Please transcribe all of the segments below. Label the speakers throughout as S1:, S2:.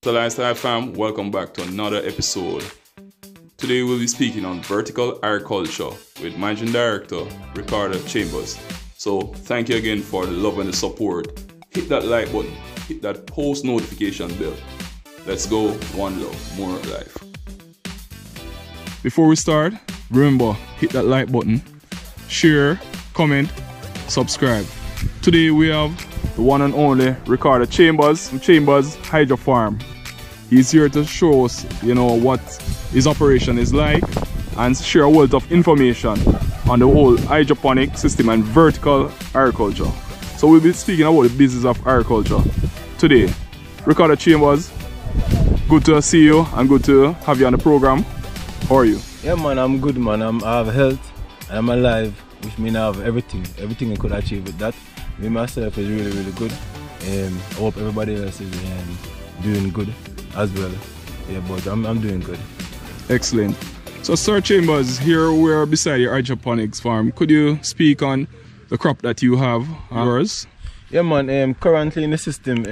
S1: So Lifestyle fam, welcome back to another episode. Today we'll be speaking on vertical agriculture with Managing Director Ricardo Chambers. So thank you again for the love and the support. Hit that like button, hit that post notification bell. Let's go, one love, more life. Before we start, remember, hit that like button, share, comment, subscribe. Today we have the one and only Ricardo Chambers from Chambers Hydro Farm. He's here to show us, what his operation is like and share a wealth of information on the whole hydroponic system and vertical agriculture. So we'll be speaking about the business of agriculture today. Ricardo Chambers, good to see you and good to have you on the program. How are you?
S2: Yeah man, I'm good man. I have health and I'm alive, which means I have everything I could achieve with that. Me myself is really good. I hope everybody else is doing good as well. Yeah, but I'm doing good.
S1: Excellent. So Sir Chambers, here we are beside your hydroponics farm. Could you speak on the crop that you have yours?
S2: Yeah man, currently in the system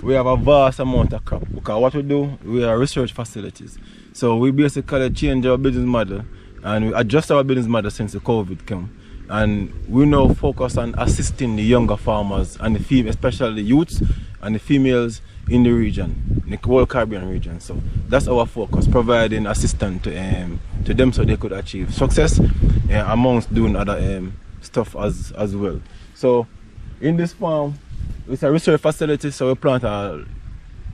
S2: we have a vast amount of crop because what we do, we are research facilities. So we basically change our business model and we adjust our business model since the COVID came. And we now focus on assisting the younger farmers and the especially the youths and the females in the region, in the whole Caribbean region. So that's our focus, providing assistance to them so they could achieve success amongst doing other stuff as well. So in this farm, it's a research facility, so we plant a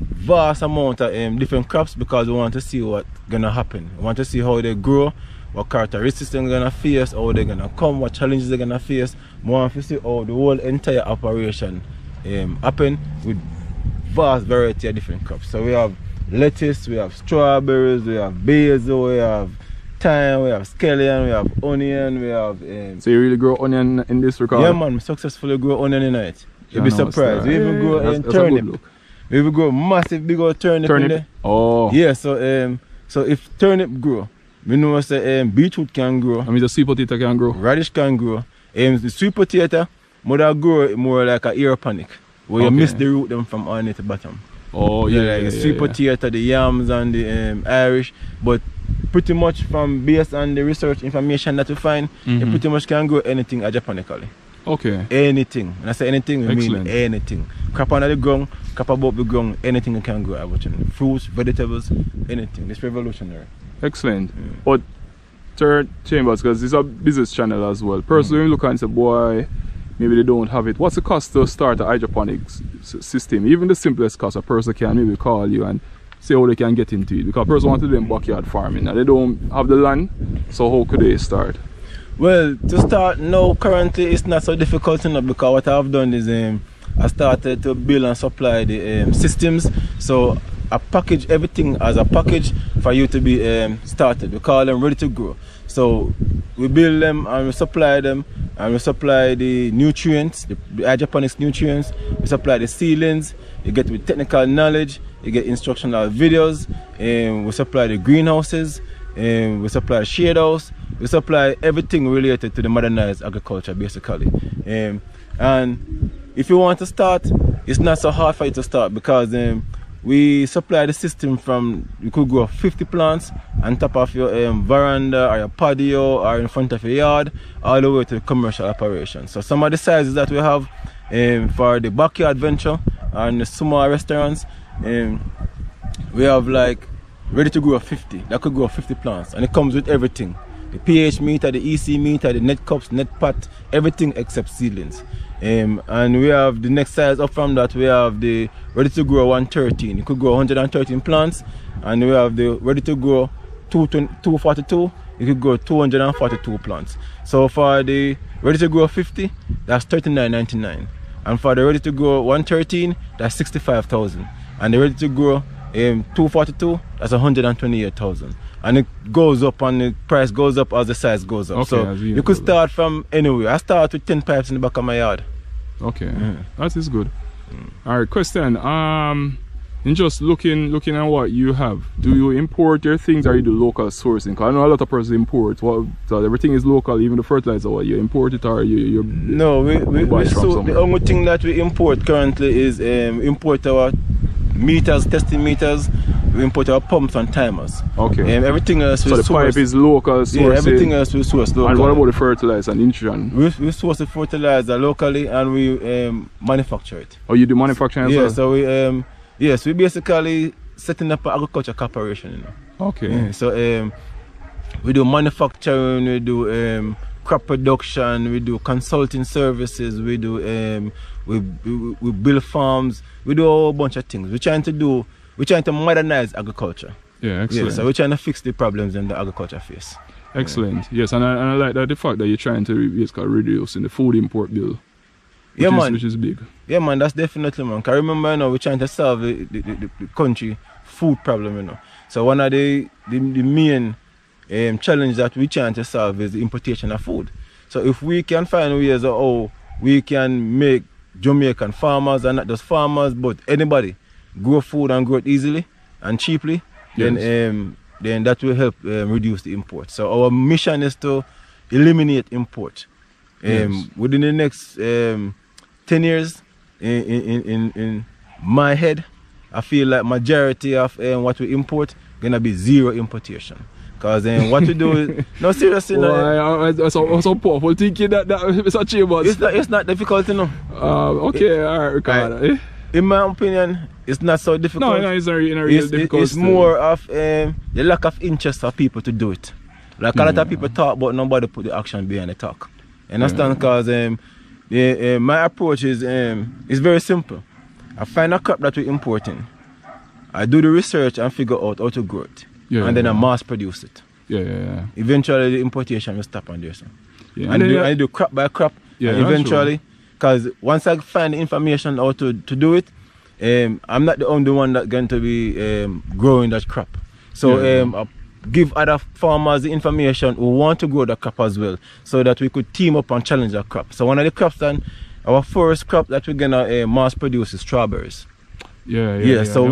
S2: vast amount of different crops because we want to see what's gonna happen. We want to see how they grow, what characteristics they're gonna face, how they're gonna come, what challenges they're gonna face. We want to see how the whole entire operation happen with vast variety of different crops. So we have lettuce, we have strawberries, we have basil, we have thyme, we have scallion, we have onion, we have
S1: So you really grow onion in this regard?
S2: Yeah man, we successfully grow onion in it. You'll be surprised. We even grow turnip. We even grow massive big old turnip in there.
S1: Oh.
S2: Yeah, so if turnip grow, we know say beetroot can grow.
S1: I mean the sweet potato can grow.
S2: Radish can grow. The sweet potato mother grow more like a hydroponic, where you miss the root them from underneath the bottom.
S1: Oh yeah,
S2: like the sweet potato, the yams and the Irish, but pretty much from based on the research information that we find, you pretty much can grow anything hydroponically.
S1: Okay.
S2: Anything. When I say anything, we
S1: Excellent.
S2: mean anything. Crop under the ground, crop above the ground, anything you can grow. Fruits, vegetables, anything. It's revolutionary.
S1: Excellent. But Sir Chambers, because it's a business channel as well. Personally, when you look and say, boy, maybe they don't have it. What's the cost to start a hydroponics system? Even the simplest cost, a person can maybe call you and say how they can get into it. Because a person wants to do them backyard farming and they don't have the land, so how could they start?
S2: Well, to start now, currently it's not so difficult enough because what I've done is I started to build and supply the systems. So I package everything as a package for you to be started. We call them ready to grow. So we build them and we supply them, and we supply the nutrients, the hydroponics nutrients. We supply the seedlings. You get with technical knowledge. You get instructional videos. We supply the greenhouses. We supply shade house. We supply everything related to the modernized agriculture basically. And if you want to start, it's not so hard for you to start because we supply the system from, you could grow 50 plants on top of your veranda or your patio or in front of your yard, all the way to the commercial operation. So some of the sizes that we have for the backyard venture and the small restaurants, we have like ready to grow 50. That could grow 50 plants and it comes with everything. The pH meter, the EC meter, the net cups, net pot, everything except seedlings. And we have the next size up from that, we have the ready to grow 113. You could grow 113 plants, and we have the ready to grow 242. You could grow 242 plants. So for the ready to grow 50, that's $39.99. And for the ready to grow 113, that's $65,000. And the ready to grow 242, that's $128,000. And it goes up and the price goes up as the size goes up.
S1: Okay,
S2: so you could start from anywhere. I start with 10 pipes in the back of my yard.
S1: Okay, that is good. Alright, question. In just looking at what you have, do you import your things or you do local sourcing? Because I know a lot of persons import. So everything is local, even the fertilizer. What you import it or you
S2: No, we the only thing that we import currently is import our meters, testing meters. We import our pumps and timers.
S1: Okay.
S2: Everything else we
S1: so the
S2: source.
S1: pipe is local sourcing.
S2: Yeah, everything else we source locally.
S1: And what about the fertilizer and nutrition?
S2: We source the fertilizer locally and we manufacture it.
S1: Oh, you do manufacturing as
S2: yeah,
S1: well?
S2: So we yes, we basically setting up an agriculture corporation, you know.
S1: Okay.
S2: Yeah, so we do manufacturing, we do crop production, we do consulting services, we do we build farms, we do a whole bunch of things. We're trying to modernize agriculture.
S1: Yeah, excellent.
S2: Yeah, so we're trying to fix the problems in the agriculture face.
S1: Excellent. Yeah. Yes, and I like that the fact that you're trying to reduce in the food import bill. Which is big.
S2: Yeah, man, that's definitely, man. Cause remember, you know, we're trying to solve the country food problem, you know. So one of the main challenge that we're trying to solve is the importation of food. So if we can find ways of how we can make Jamaican farmers, and not just farmers, but anybody, grow food and grow it easily and cheaply,
S1: yes.
S2: then that will help reduce the import. So our mission is to eliminate import.
S1: Yes.
S2: Within the next 10 years, in my head, I feel like majority of what we import gonna be zero importation. Cause what we do is no, seriously.
S1: Well, no, so powerful thinking that Mr. Chambers.
S2: It's not difficult, you know.
S1: Okay, alright, Ricardo.
S2: In my opinion, it's not so difficult.
S1: No, it's not really difficult.
S2: It's more of the lack of interest for people to do it. Like a lot of people talk, but nobody put the action behind the talk. You understand? Because my approach is very simple. I find a crop that we're importing. I do the research and figure out how to grow it. Yeah, and then I mass produce it.
S1: Yeah.
S2: Eventually the importation will stop on there. So.
S1: Yeah.
S2: And I do crop by crop. Yeah, and eventually, because once I find the information how to do it, I'm not the only one that's going to be growing that crop. So I give other farmers the information who want to grow the crop as well, so that we could team up and challenge that crop. So one of the crops then, our first crop that we're gonna mass produce is strawberries. So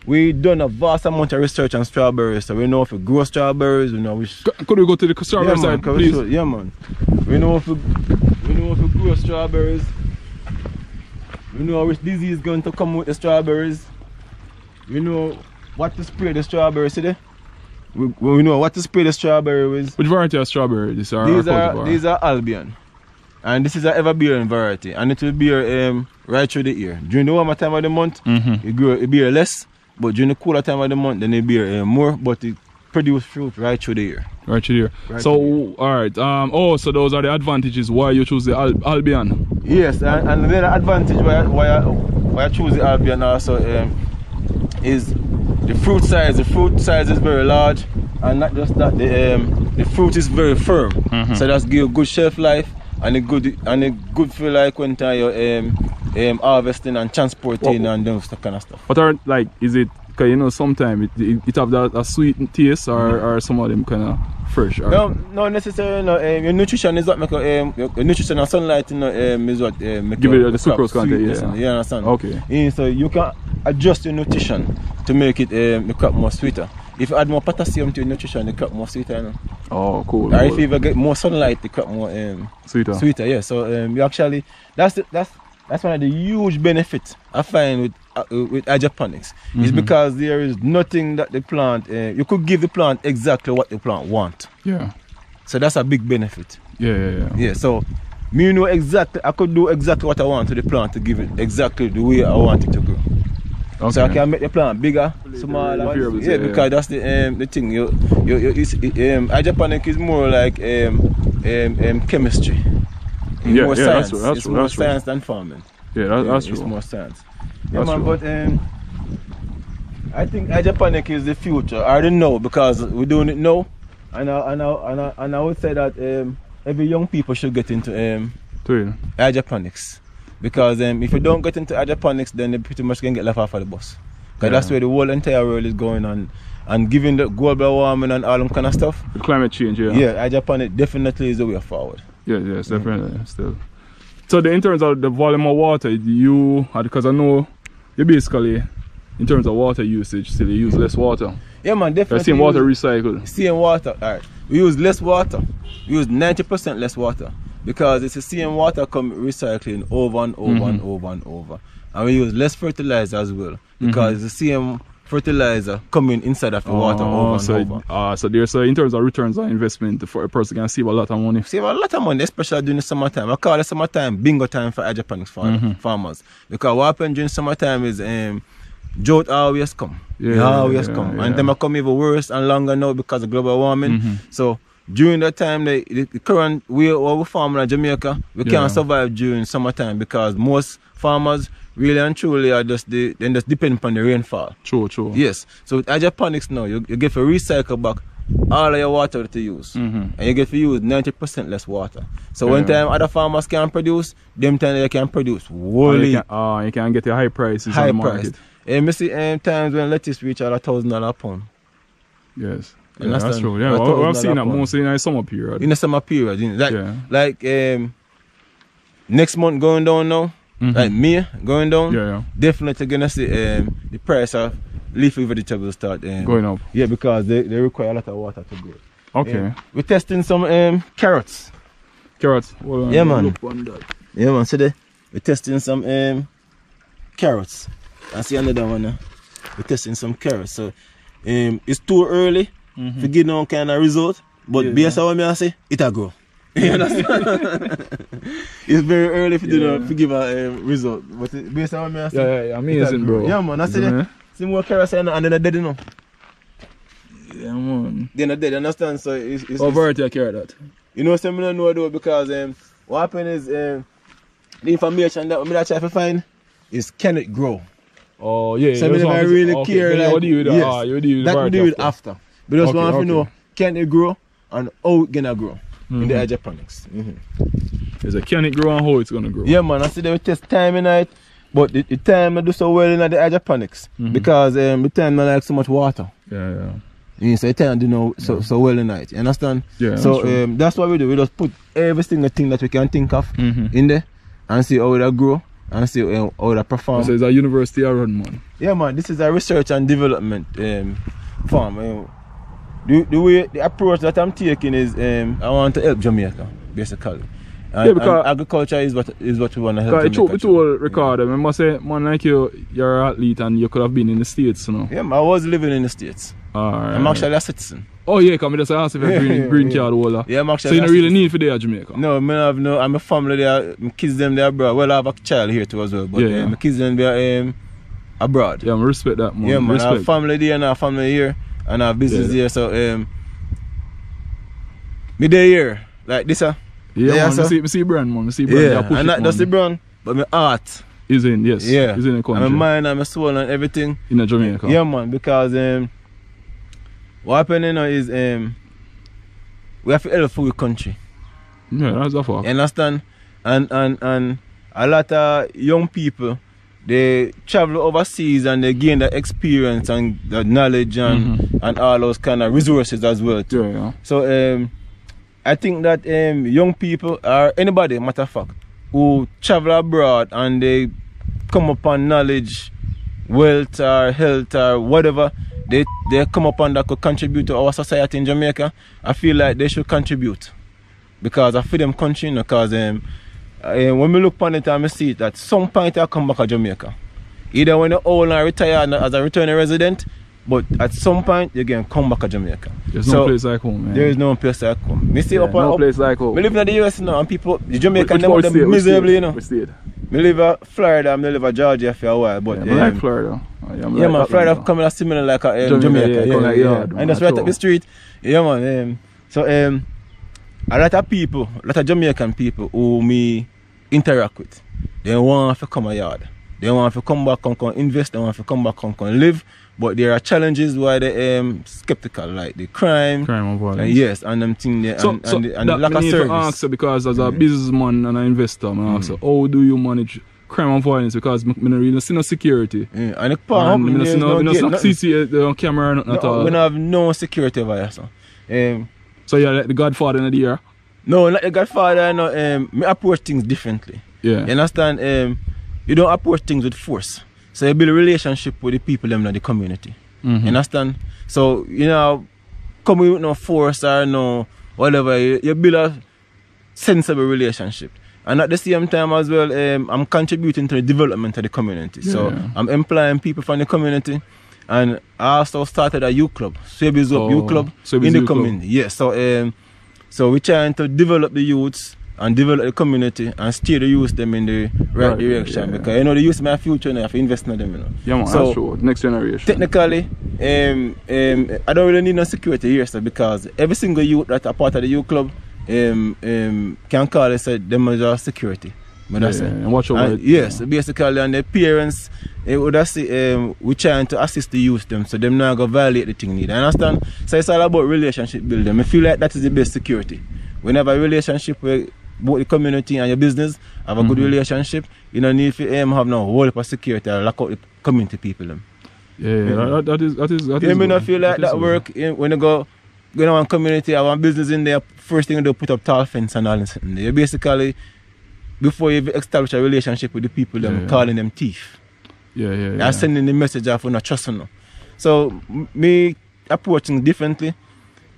S2: we done a vast amount of research on strawberries, so we know if we grow strawberries, we know which.
S1: Could we go to the strawberry side, please?
S2: Yeah, man. We know if we grow strawberries. We know which disease is going to come with the strawberries. We know what to spray the strawberries today. We know what to spray the strawberry with.
S1: Which variety of strawberry? These are
S2: Olympian. And this is an ever-bearing variety, and it will bear right through the year. During the warmer time of the month, it bear less, but during the cooler time of the month, then it bear more, but it produce fruit right through the year.
S1: Right through the year. So, alright, so those are the advantages why you choose the Olympian?
S2: Yes, and the advantage why I choose the Olympian also is the fruit size. The fruit size is very large, and not just that, the fruit is very firm. So that's give good shelf life. And it good feel like when you're harvesting and transporting and those kind of stuff.
S1: What are like? Is it? Cause you know sometimes it have that a sweet taste or some of them kind of fresh. Or?
S2: No necessarily. No, your nutrition is what make your nutrition and sunlight. You know, is what make
S1: give it the sucrose content.
S2: Yeah, you understand?
S1: Okay.
S2: So you can adjust your nutrition to make it the crop more sweeter. If you add more potassium to your nutrition, the crop more sweeter. You know?
S1: Oh, cool.
S2: Or if you even get more sunlight, the crop more sweeter. Yeah. So you actually that's one of the huge benefits I find with hydroponics. Is because there is nothing that the plant you could give the plant exactly what the plant want.
S1: Yeah.
S2: So that's a big benefit.
S1: Yeah.
S2: So me know exactly, I could do exactly what I want to the plant to give it exactly the way I want it to grow. Okay. So I can make the plant bigger, smaller. Because that's the thing. Hydroponic is more like chemistry. More science. It's more science than farming.
S1: Yeah, that's
S2: true.
S1: It's
S2: more science. But I think hydroponic is the future. I don't know because we're doing it now, and I would say that every young people should get into hydroponics. Because if you don't get into hydroponics, then they pretty much can get left off of the bus. Because that's where the whole entire world is going on. And given the global warming and all them kind of stuff.
S1: The climate change,
S2: hydroponic definitely is the way forward.
S1: Yes, definitely. Still. So in terms of the volume of water, because I know you basically, in terms of water usage, still you use less water.
S2: Yeah, man, definitely.
S1: Same water recycled.
S2: Same water, alright. We use less water. We use 90% less water. because it's the same water come recycling over and over and over and over. And we use less fertilizer as well, because it's the same fertilizer coming inside of the water over and over.
S1: So there's in terms of returns on investment, for a person can save a lot of money.
S2: Save a lot of money, especially during the summertime. I call it summertime bingo time for hydroponics farmers. Because what happens during summertime is drought always come. And them come even worse and longer now because of global warming. So during that time, the current way we farm in Jamaica, we can't survive during summertime because most farmers really and truly are just depend upon the rainfall.
S1: True.
S2: Yes. So with hydroponics now, you get to recycle back all of your water that you use. And you get to use 90% less water. So when time other farmers can produce, them time they can produce wholly.
S1: You can get a high prices on the market.
S2: And I see times when lettuce reach $1,000 a pound.
S1: Yes. Yeah, that's true. Yeah, I've seen that mostly in the summer period.
S2: In the summer period. Like next month going down now, like May going down, definitely gonna see the price of leafy vegetables start
S1: going up.
S2: Yeah, because they require a lot of water to grow.
S1: Okay.
S2: We're testing some carrots.
S1: Carrots?
S2: Yeah, man. Yeah, man. So we're testing some carrots. I see another one now. We're testing some carrots. So it's too early to give no kind of result, but based on what I say, it'll grow. You understand? It's very early to give a result, but based on what I say,
S1: yeah, amazing, bro.
S2: Yeah, man. I see see more carrots and then they're dead, you know.
S1: Yeah, man.
S2: They're not dead, you understand? So it's
S1: over to carrot that.
S2: You know, some don't know though, because what happened is the information that I try to find is can it grow?
S1: Oh yeah.
S2: So I really care.
S1: Like, what do you do?
S2: Yes,
S1: You do
S2: that we do it after. But just want to know can it grow and how it gonna grow in the hydroponics.
S1: Is it can it grow and how it's gonna grow?
S2: Yeah, man. I see they test time in it, but the time I do so well in the hydroponics because the time I like so much water.
S1: Yeah.
S2: So the time do so well in it. You understand?
S1: Yeah.
S2: So that's what we do. We just put every single thing that we can think of in there and see how it grow. And see how that perform.
S1: So it's a university I run, man.
S2: Yeah, man. This is a research and development farm. The approach that I'm taking is I want to help Jamaica, basically. And agriculture is what we want to help Jamaica.
S1: I told Ricardo, I must say, man, like you're an athlete and you could have been in the States, you know.
S2: Yeah, man, I was living in the States. I'm actually a citizen.
S1: Oh yeah, come just ask if you're green card holder.
S2: Yeah, I'm actually.
S1: So you don't really need for there Jamaica?
S2: No, I'm a family there. My kids them there abroad. Well, I have a child here too as well, but my kids them there abroad.
S1: Yeah, I respect that, man.
S2: Yeah, man. I have family there and I have family here and I have business here. So me there here like this.
S1: Yeah, man. I see brand, man. I see brand.
S2: Yeah, and not just the brand, but my heart
S1: is in. Yes.
S2: Yeah,
S1: is in the country.
S2: And my mind and my soul and everything
S1: in Jamaica.
S2: Yeah, man. Because what happened now is we have to help for the country.
S1: Yeah, that's a fact.
S2: You understand? And a lot of young people, they travel overseas and they gain the experience and the knowledge and all those kind of resources as well too.
S1: Yeah.
S2: So I think that young people or anybody, matter of fact, who travel abroad and they come upon knowledge, wealth or health or whatever, they come upon that could contribute to our society in Jamaica, I feel like they should contribute. Because I feel them country, because when we look upon it and I see it, that some point I come back to Jamaica. Either when you're old and retired as a returning resident, but at some point you can come back to Jamaica.
S1: There's no place like home, man.
S2: There is no place like home. Me see
S1: place like home.
S2: We live in the US now and people, the Jamaican, they want them miserably, you know. Me live in Florida, I live in Georgia for a while, but
S1: I like Florida.
S2: Yeah, man, Florida coming similar like Jamaica. Yeah. And that's right up the street. Yeah, man. So a lot of people, a lot of Jamaican people who me interact with, they want to come a yard. They want to come back and invest, they want to come back and live. But there are challenges why they skeptical, like the crime
S1: and violence.
S2: Yes, and them thing there, and the lack of service. To ask
S1: you, because as a businessman and an investor, I ask you, how do you manage crime and violence? Because I don't really see no security.
S2: Yeah. And the part
S1: we don't see no CCTV on camera or nothing at all.
S2: We don't have no security over here.
S1: So you're like the Godfather in the year?
S2: No, not the Godfather. No, me approach things differently.
S1: Yeah.
S2: You understand? You don't approach things with force. So you build a relationship with the people in the community. You understand? So, you know, come with no force or no whatever. You build sensible relationship. And at the same time as well, I'm contributing to the development of the community. So I'm employing people from the community. And I also started a youth club, Swabi's Up Youth Club in the community. Yeah, so we're trying to develop the youths and develop the community and steer the youth them in the right direction. Because you know the youth is my future and I have to invest in them, you know.
S1: Yeah man, so, that's true. Next generation.
S2: Technically, I don't really need no security here, so because every single youth that are part of the youth club can call and say them are security.
S1: And watch over it.
S2: Yes, basically, and the parents would say we trying to assist the youth them, so them not go violate the thing need. I understand? So it's all about relationship building. I feel like that is the best security. Whenever a relationship with both the community and your business have a good relationship, you don't need to have no whole heap of security or lock out the community people them.
S1: That is
S2: You may not feel like that work when you go to one community or one business in there, first thing you do put up tall fence and all this. You basically, before you establish a relationship with the people, them calling them thief. You're sending the message off not trusting them. So me approaching differently.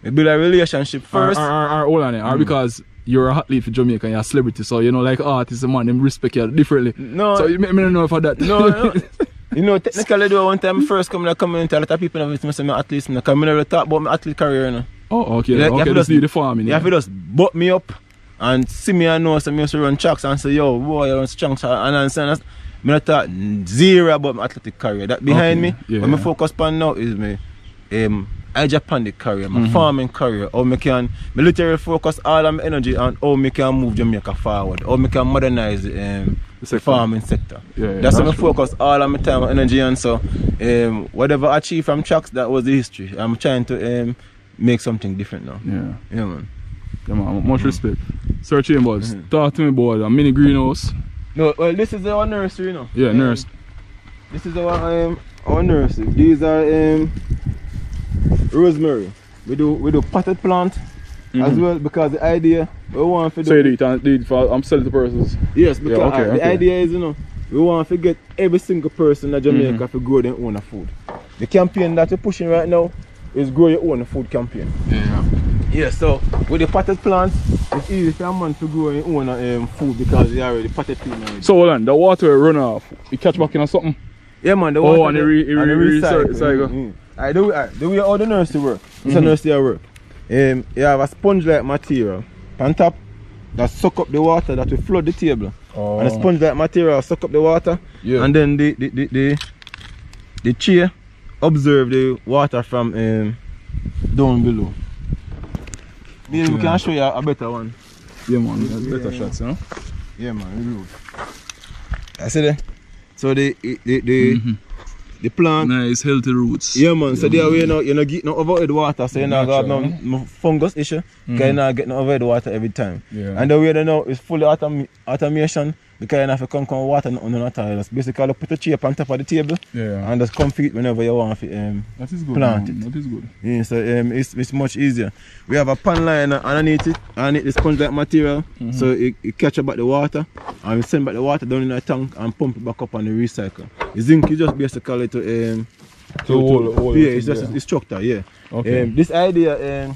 S2: We build a relationship first.
S1: Hold on, because you're a athlete for Jamaica and you're a celebrity, so you know, like artists and man, them respect you differently.
S2: No.
S1: So you make me know for that.
S2: No. You know, technically though, one time first come to the community, a lot of people have say my athletes, because I never talk about my athlete career, you know.
S1: Oh, okay. Okay, just do the farming.
S2: You have to just butt me up and see me and know some used to run tracks and say, yo, boy, you run strong and understand. I don't talk zero about my athletic career. That behind me, what I focus on now is my hydroponic career, my farming career, how I can literally focus all of my energy on how I can move Jamaica forward, how I can modernize the farming sector. That's what I focus all of my time and energy on. So whatever I achieve from tracks, that was the history. I'm trying to make something different now. Yeah, man.
S1: Yeah, man. Much respect. Sir Chambers, talk to me about a mini greenhouse.
S2: No, well, this is our nursery, you know.
S1: Yeah, nursery.
S2: This is our nursery. These are rosemary. We do potted plant as well, because the idea we want to do.
S1: So you do it for sell it to persons?
S2: Yes, because the idea is, you know, we want to get every single person in Jamaica to grow their own food. The campaign that we're pushing right now is grow your own food campaign. Yeah, so with the potted plants, it's easy for a man to grow your own food because they already potted plant already.
S1: So hold on, the water will run off. You catch back in or something?
S2: Yeah, man, the water.
S1: Oh, and recycle.
S2: The way all the nursery work. It's a nursery work. You have a sponge-like material on top that suck up the water that will flood the table. And the sponge-like material suck up the water, and then the chair observe the water from down below. Maybe we can show you a better one.
S1: Yeah, man, better shots, you know?
S2: Yeah, man, I see that. So the plant.
S1: Nice, healthy roots.
S2: Yeah, man. So there you're not getting no overhead water, so you're not got no fungus issue. Because you're not getting overhead water every time. And the way they know is fully automation, because you have to come water on the tiles. Basically, put a chair on top of the table and just come feed whenever you want to
S1: that is good,
S2: plant it.
S1: That is good.
S2: Yeah, so it's much easier. We have a pan line underneath it, underneath the sponge-like material, so it catch about the water, and we send back the water down in the tank and pump it back up on the recycle. The zinc is just basically to it's just a structure, Okay. This idea,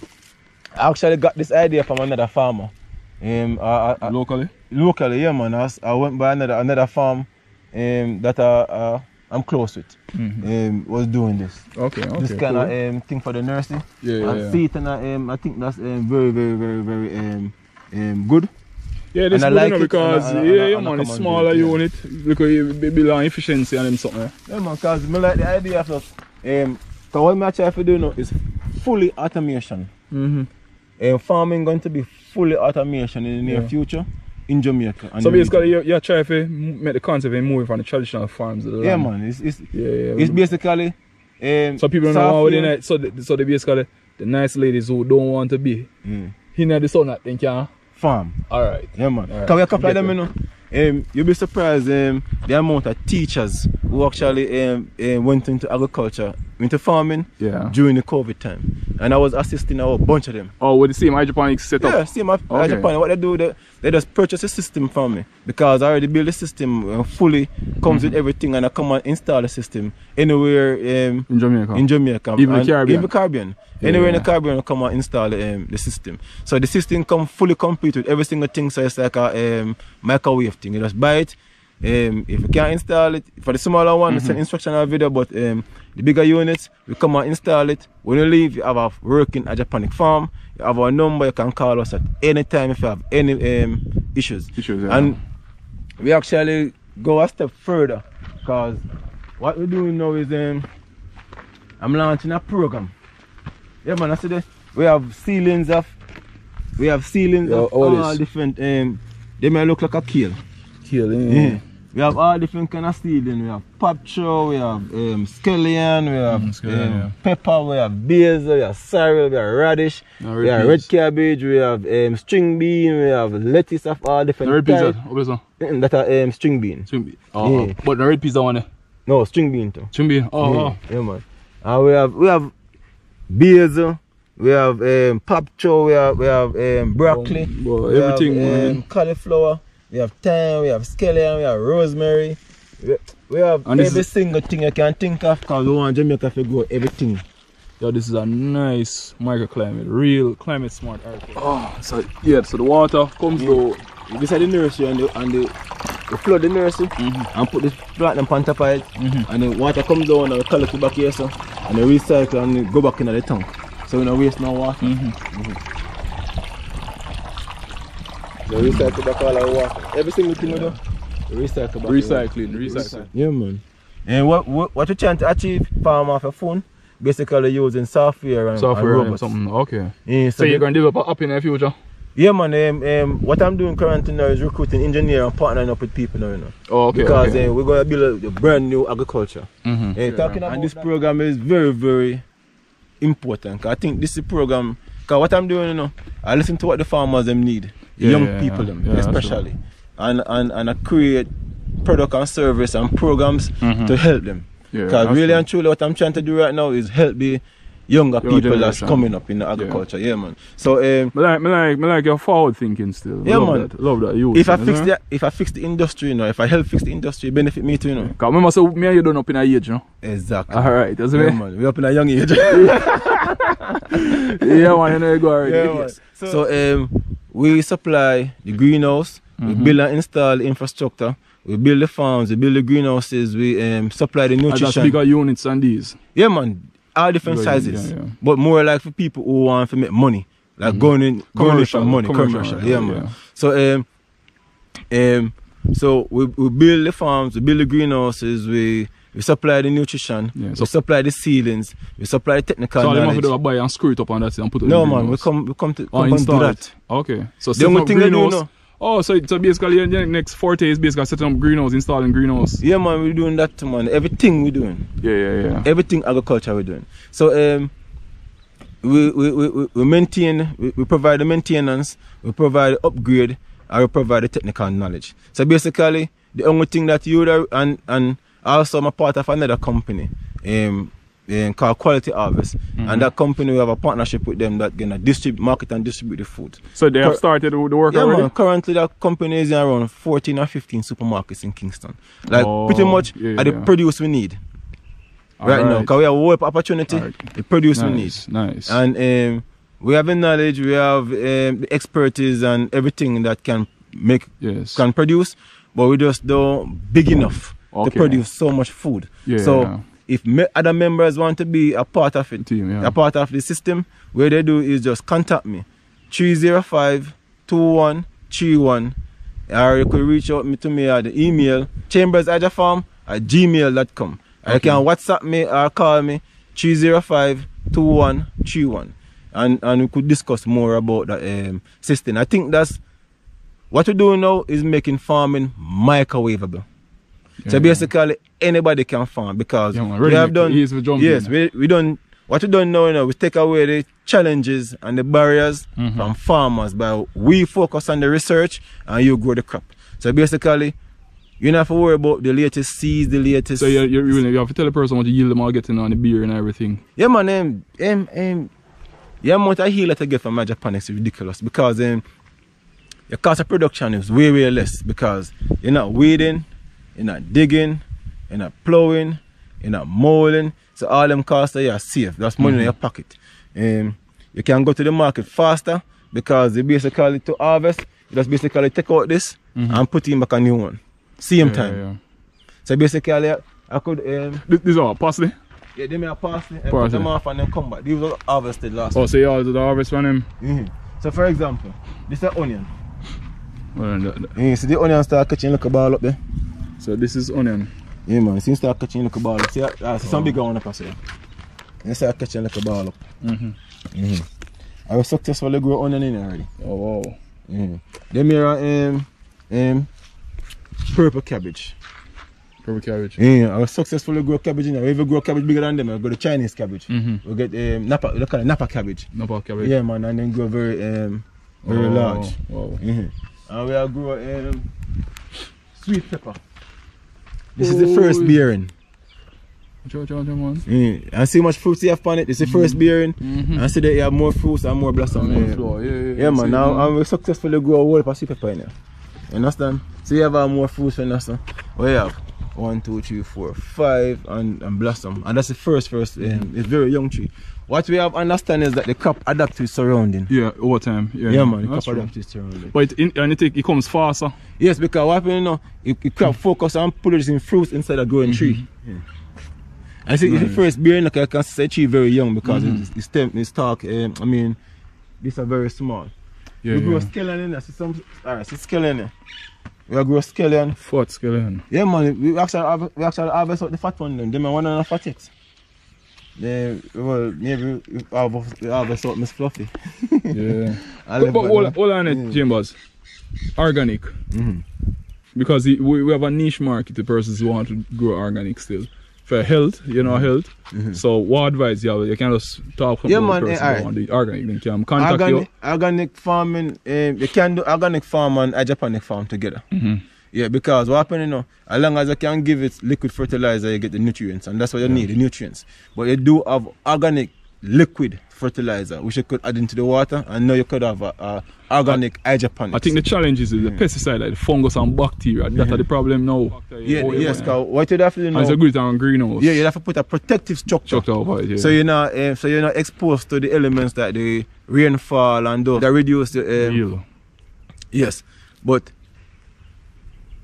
S2: I actually got this idea from another farmer.
S1: Locally?
S2: Locally, yeah, man. I went by another farm that I'm close with. Was doing this. This kind of thing for the nursery. See it, and I think that's very, very, very, very good.
S1: Yeah, this is good like because man, it's smaller unit because you build on efficiency and them something.
S2: Yeah, man, because I like the idea of us. What I try to do now is fully automation. Farming going to be fully automation in the near future in Jamaica.
S1: So basically, you're trying to make the concept and move from the traditional farms.
S2: Yeah, man. It's basically.
S1: So people don't know how so they basically the nice ladies who don't want to be in the sun that they can
S2: farm.
S1: Alright.
S2: Yeah, man. Because we a couple of them, you know. You'll be surprised the amount of teachers who actually went into agriculture into farming during the COVID time, and I was assisting a whole bunch of them.
S1: Oh, with the same hydroponics setup?
S2: Yeah, same hydroponic. What they do, they just purchase a system from me because I already built the system fully, comes with everything, and I come and install the system anywhere in Jamaica.
S1: Even the Caribbean?
S2: Even the Caribbean. Anywhere in the Caribbean, I come and install the system. So the system comes fully complete with every single thing, so it's like a microwave thing. You just buy it. If you can't install it, for the smaller one, it's an instructional video, but the bigger units, we come and install it. When you leave, you have a working hydroponic farm. You have our number, you can call us at any time if you have any issues. And we actually go a step further, because what we're doing now is I'm launching a program. Yeah, man, I see this. We have ceilings of all different, they may look like a kale. Yeah. We have all different kind of seedling. We have popcho, we have scallion, we have pepper, we have basil, we have sorrel, we have radish, we have red cabbage, we have string bean, we have lettuce of all different types. That are string bean.
S1: String bean. Oh, yeah. But the red pizza one?
S2: No, string bean too.
S1: String bean.
S2: Yeah, man. And we have basil, we have popcho, we have broccoli,
S1: everything.
S2: We have cauliflower. We have thyme, we have scallion, we have rosemary. We have every single thing you can think of, because we want Jamaica to grow everything.
S1: Yo, this is a nice microclimate, real climate smart article. Oh, so yeah, so the water comes down.
S2: This is the nursery and the flood the nursery and put the plant on top of it, and the water comes down and we collect it back here, so, and we recycle and we go back into the tank. So we don't waste no water. We recycle back all our water. Every single thing we do, we recycle back.
S1: Recycling.
S2: Yeah, man. And what you're trying to achieve, farm off a phone, basically using software and robots.
S1: And something. Okay.
S2: Yeah,
S1: so you're going to develop an app in the future?
S2: Yeah, man. What I'm doing currently now is recruiting engineers and partnering up with people now.
S1: Oh, okay.
S2: Because we're going to build a brand new agriculture. And this program is very, very important. I think this is a program, because what I'm doing, I listen to what the farmers need. Young people especially, and I create product and service and programs to help them. Because really and truly what I'm trying to do right now is help the younger people that's coming up in the agriculture. Yeah, man. So I
S1: like your forward thinking still.
S2: Yeah, man.
S1: Love that. You.
S2: If I fix the industry, if I help fix the industry, it benefit me too,
S1: Because remember, so me and you done up in a age,
S2: Exactly.
S1: Alright, that's it.
S2: Man. We're up in a young age.
S1: Yeah, man, you know you go already.
S2: Yeah, so we supply the greenhouse, we build and install the infrastructure, we build the farms, we build the greenhouses, we supply the nutrition.
S1: That's bigger units than these?
S2: Yeah, man, all different sizes, but more like for people who want to make money, like going in commercial. Yeah, man. So so we build the farms, we build the greenhouses, we supply the nutrition, we supply the ceilings, we supply the technical knowledge. So
S1: you have to buy and screw it up and that's it and put it in
S2: No, man, we come to do that.
S1: Okay. So the only thing greenhouse. Oh, so basically the next 40 is basically setting up greenhouse, installing greenhouse.
S2: Yeah, man, we're doing that, man. Everything we're doing.
S1: Yeah.
S2: Everything agriculture we're doing. So we maintain, we provide the maintenance, we provide the upgrade, and we provide the technical knowledge. So basically, the only thing that you do, and also I'm a part of another company called Quality Harvest, and that company we have a partnership with them that gonna market and distribute the food.
S1: So they have started the work already?
S2: Yeah, man. Currently that company is in around 14 or 15 supermarkets in Kingston. Like pretty much at the produce we need right now, because we have a web opportunity, the produce we need.
S1: Nice.
S2: And we have the knowledge, we have the expertise and everything that can can produce, but we just don't big enough to produce so much food. If other members want to be a part of it, a part of the system, what they do is just contact me, 305-2131, or you could reach out to me at the email, chambershydrofarm@gmail.com. Or you can WhatsApp me or call me, 305-2131, and we could discuss more about the system. I think that's what we're doing now is making farming microwavable. So basically anybody can farm, because we have done we done what we done now, we take away the challenges and the barriers from farmers by we focus on the research and you grow the crop. So basically You don't have to worry about the latest seeds, the latest.
S1: So you have to tell the person what yield them are getting on the beer and everything.
S2: Yeah, man. The amount of yield that I get from hydroponics is ridiculous because your cost of production is way less because you're not weeding, you're not digging, you're not plowing, you're not mowing. So all them costs are safe. That's money in your pocket. You can go to the market faster because you basically to harvest, you just basically take out this and put in back a new one. Same time.
S1: Yeah.
S2: So basically I could
S1: These are parsley?
S2: yeah, they may have parsley and put them off and then come back. These were harvested last
S1: Oh, so you all do the harvest from them?
S2: So for example, this is onion.
S1: Well,
S2: You see the onion start catching like a ball up there?
S1: so this is onion.
S2: Yeah man, it start catching like a ball up. See, some bigger one up there. You start catching like a ball up. I was successfully grow onion in already.
S1: Oh wow.
S2: Them here are purple cabbage.
S1: Purple cabbage.
S2: Yeah, I was successfully grow cabbage in there. If you grow cabbage bigger than them, I go to Chinese cabbage. We get Napa, they call it Napa cabbage.
S1: Napa cabbage.
S2: Yeah man, and then grow very large.
S1: Wow.
S2: And we are grow sweet pepper. This is the first bearing. And see how much fruits you have on it. This is the first bearing. And see that you have more fruits and more blossom. Yeah man, now we successfully grow a whole heap of sweet pepper in there. You understand? So you have more fruits in there. We have 1, 2, 3, 4, 5 and blossom. And that's the first it's very young tree. What we have understand is that the crop adapts to its surrounding.
S1: Yeah, over time.
S2: Yeah man, the crop adapts to its surrounding.
S1: But it comes faster.
S2: Yes, because what happens now, it crop focus on producing fruits inside a growing tree. I see the first bearing, like I can say tree very young because its stem, its stalk, I mean, these are very small.
S1: Yeah,
S2: we grow scallion in there, see scallion there. We grow scallion.
S1: Fat scallion.
S2: Yeah man, we actually harvest out the fat one then. Them are one and a fat eggs. Well, maybe we harvest out Miss Fluffy.
S1: Yeah. But hold on it, Chambers. Organic. Because we have a niche market, the persons who want to grow organic still. For health, health. So what advice you can just talk from the person who want the organic. They can contact you.
S2: Organic farming, you can do organic farm and hydroponic farm together. Yeah, because what happens, as long as you can give it liquid fertilizer, you get the nutrients, and that's what you need, the nutrients. But you do have organic liquid fertilizer, which you could add into the water, and now you could have organic hydroponics.
S1: I think the challenge is the pesticide, like the fungus and bacteria. That's the problem now.
S2: Yes, because what you have to do now,
S1: it's a good on greenhouse.
S2: Yeah, you have to put a protective structure over it, yeah. So you're not exposed to the elements like the rainfall and those that reduce the
S1: yield.
S2: Yes, but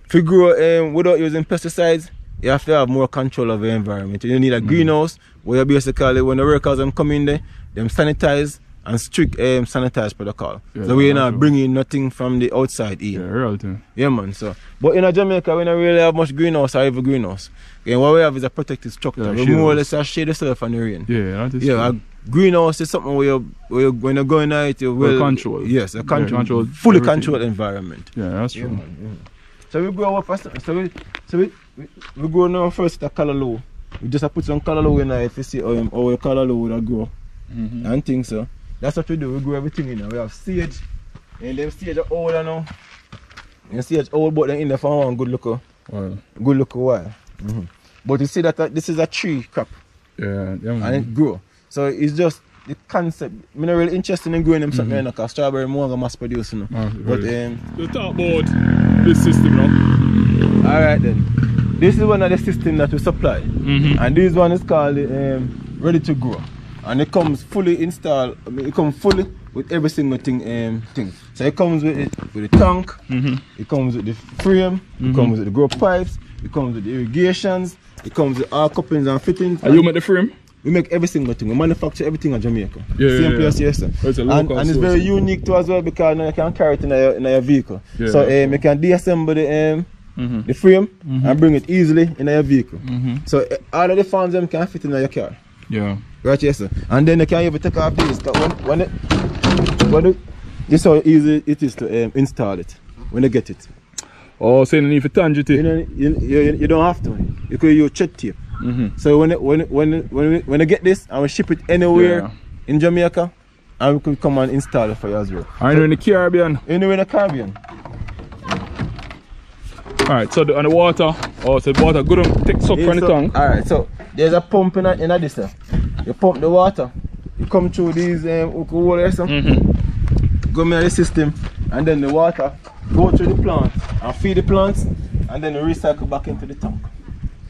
S2: if you grow without using pesticides, you have to have more control of the environment. You need a greenhouse where basically when the workers come in there, them sanitize and strict sanitize protocol. Yeah, so we're not bringing nothing from the outside in.
S1: Yeah, real thing.
S2: Yeah man, so. But in Jamaica, we don't really have much greenhouse or even greenhouse. And what we have is a protective structure. We more or less shade yourself from the rain.
S1: Yeah, that is
S2: true. A greenhouse is something where when you go in it, you will
S1: control.
S2: Yes, a fully controlled environment.
S1: Yeah, that's true.
S2: Yeah, man, yeah. So we grow up first. We grow now first at callaloo. We just put some callaloo in it to see how your callaloo will grow. And things so. That's what we do. We grow everything in there. We have sage, and them sage are older now. And sage old, but then in there for one good look while. But you see that this is a tree crop.
S1: Yeah,
S2: and it grow. So it's just the concept. I'm not really interested in growing them something because strawberry more mass produce, But
S1: let's talk about this system now.
S2: Alright then. This is one of the systems that we supply. And this one is called Ready to Grow. And it comes fully installed, it comes fully with every single thing. So it comes with the tank, it comes with the frame, it comes with the grow pipes, it comes with the irrigations, it comes with all couplings and fittings.
S1: And you make the frame?
S2: We make every single thing. We manufacture everything in Jamaica.
S1: Yeah,
S2: same place, yes sir. And it's very unique too as well because you can carry it in your vehicle. Yeah, so you can deassemble the frame and bring it easily in your vehicle. So all of the fans them can fit in your car.
S1: Yeah.
S2: Right, yes sir. And then you can even take off this. This is how easy it is to install it when you get it.
S1: Oh, so you don't need to tange it?
S2: You don't have to. You could use chet tape. So when you get this and we ship it anywhere in Jamaica, and we could come and install it for you as well.
S1: Anywhere in the Caribbean?
S2: Anywhere in the Caribbean.
S1: Alright, so on the water, so the water good on take suck from the tongue.
S2: Alright, so there's a pump in this there. You pump the water, you come through these hook holes here, go in the system, and then the water go through the plants and feed the plants, and then you recycle back into the tank.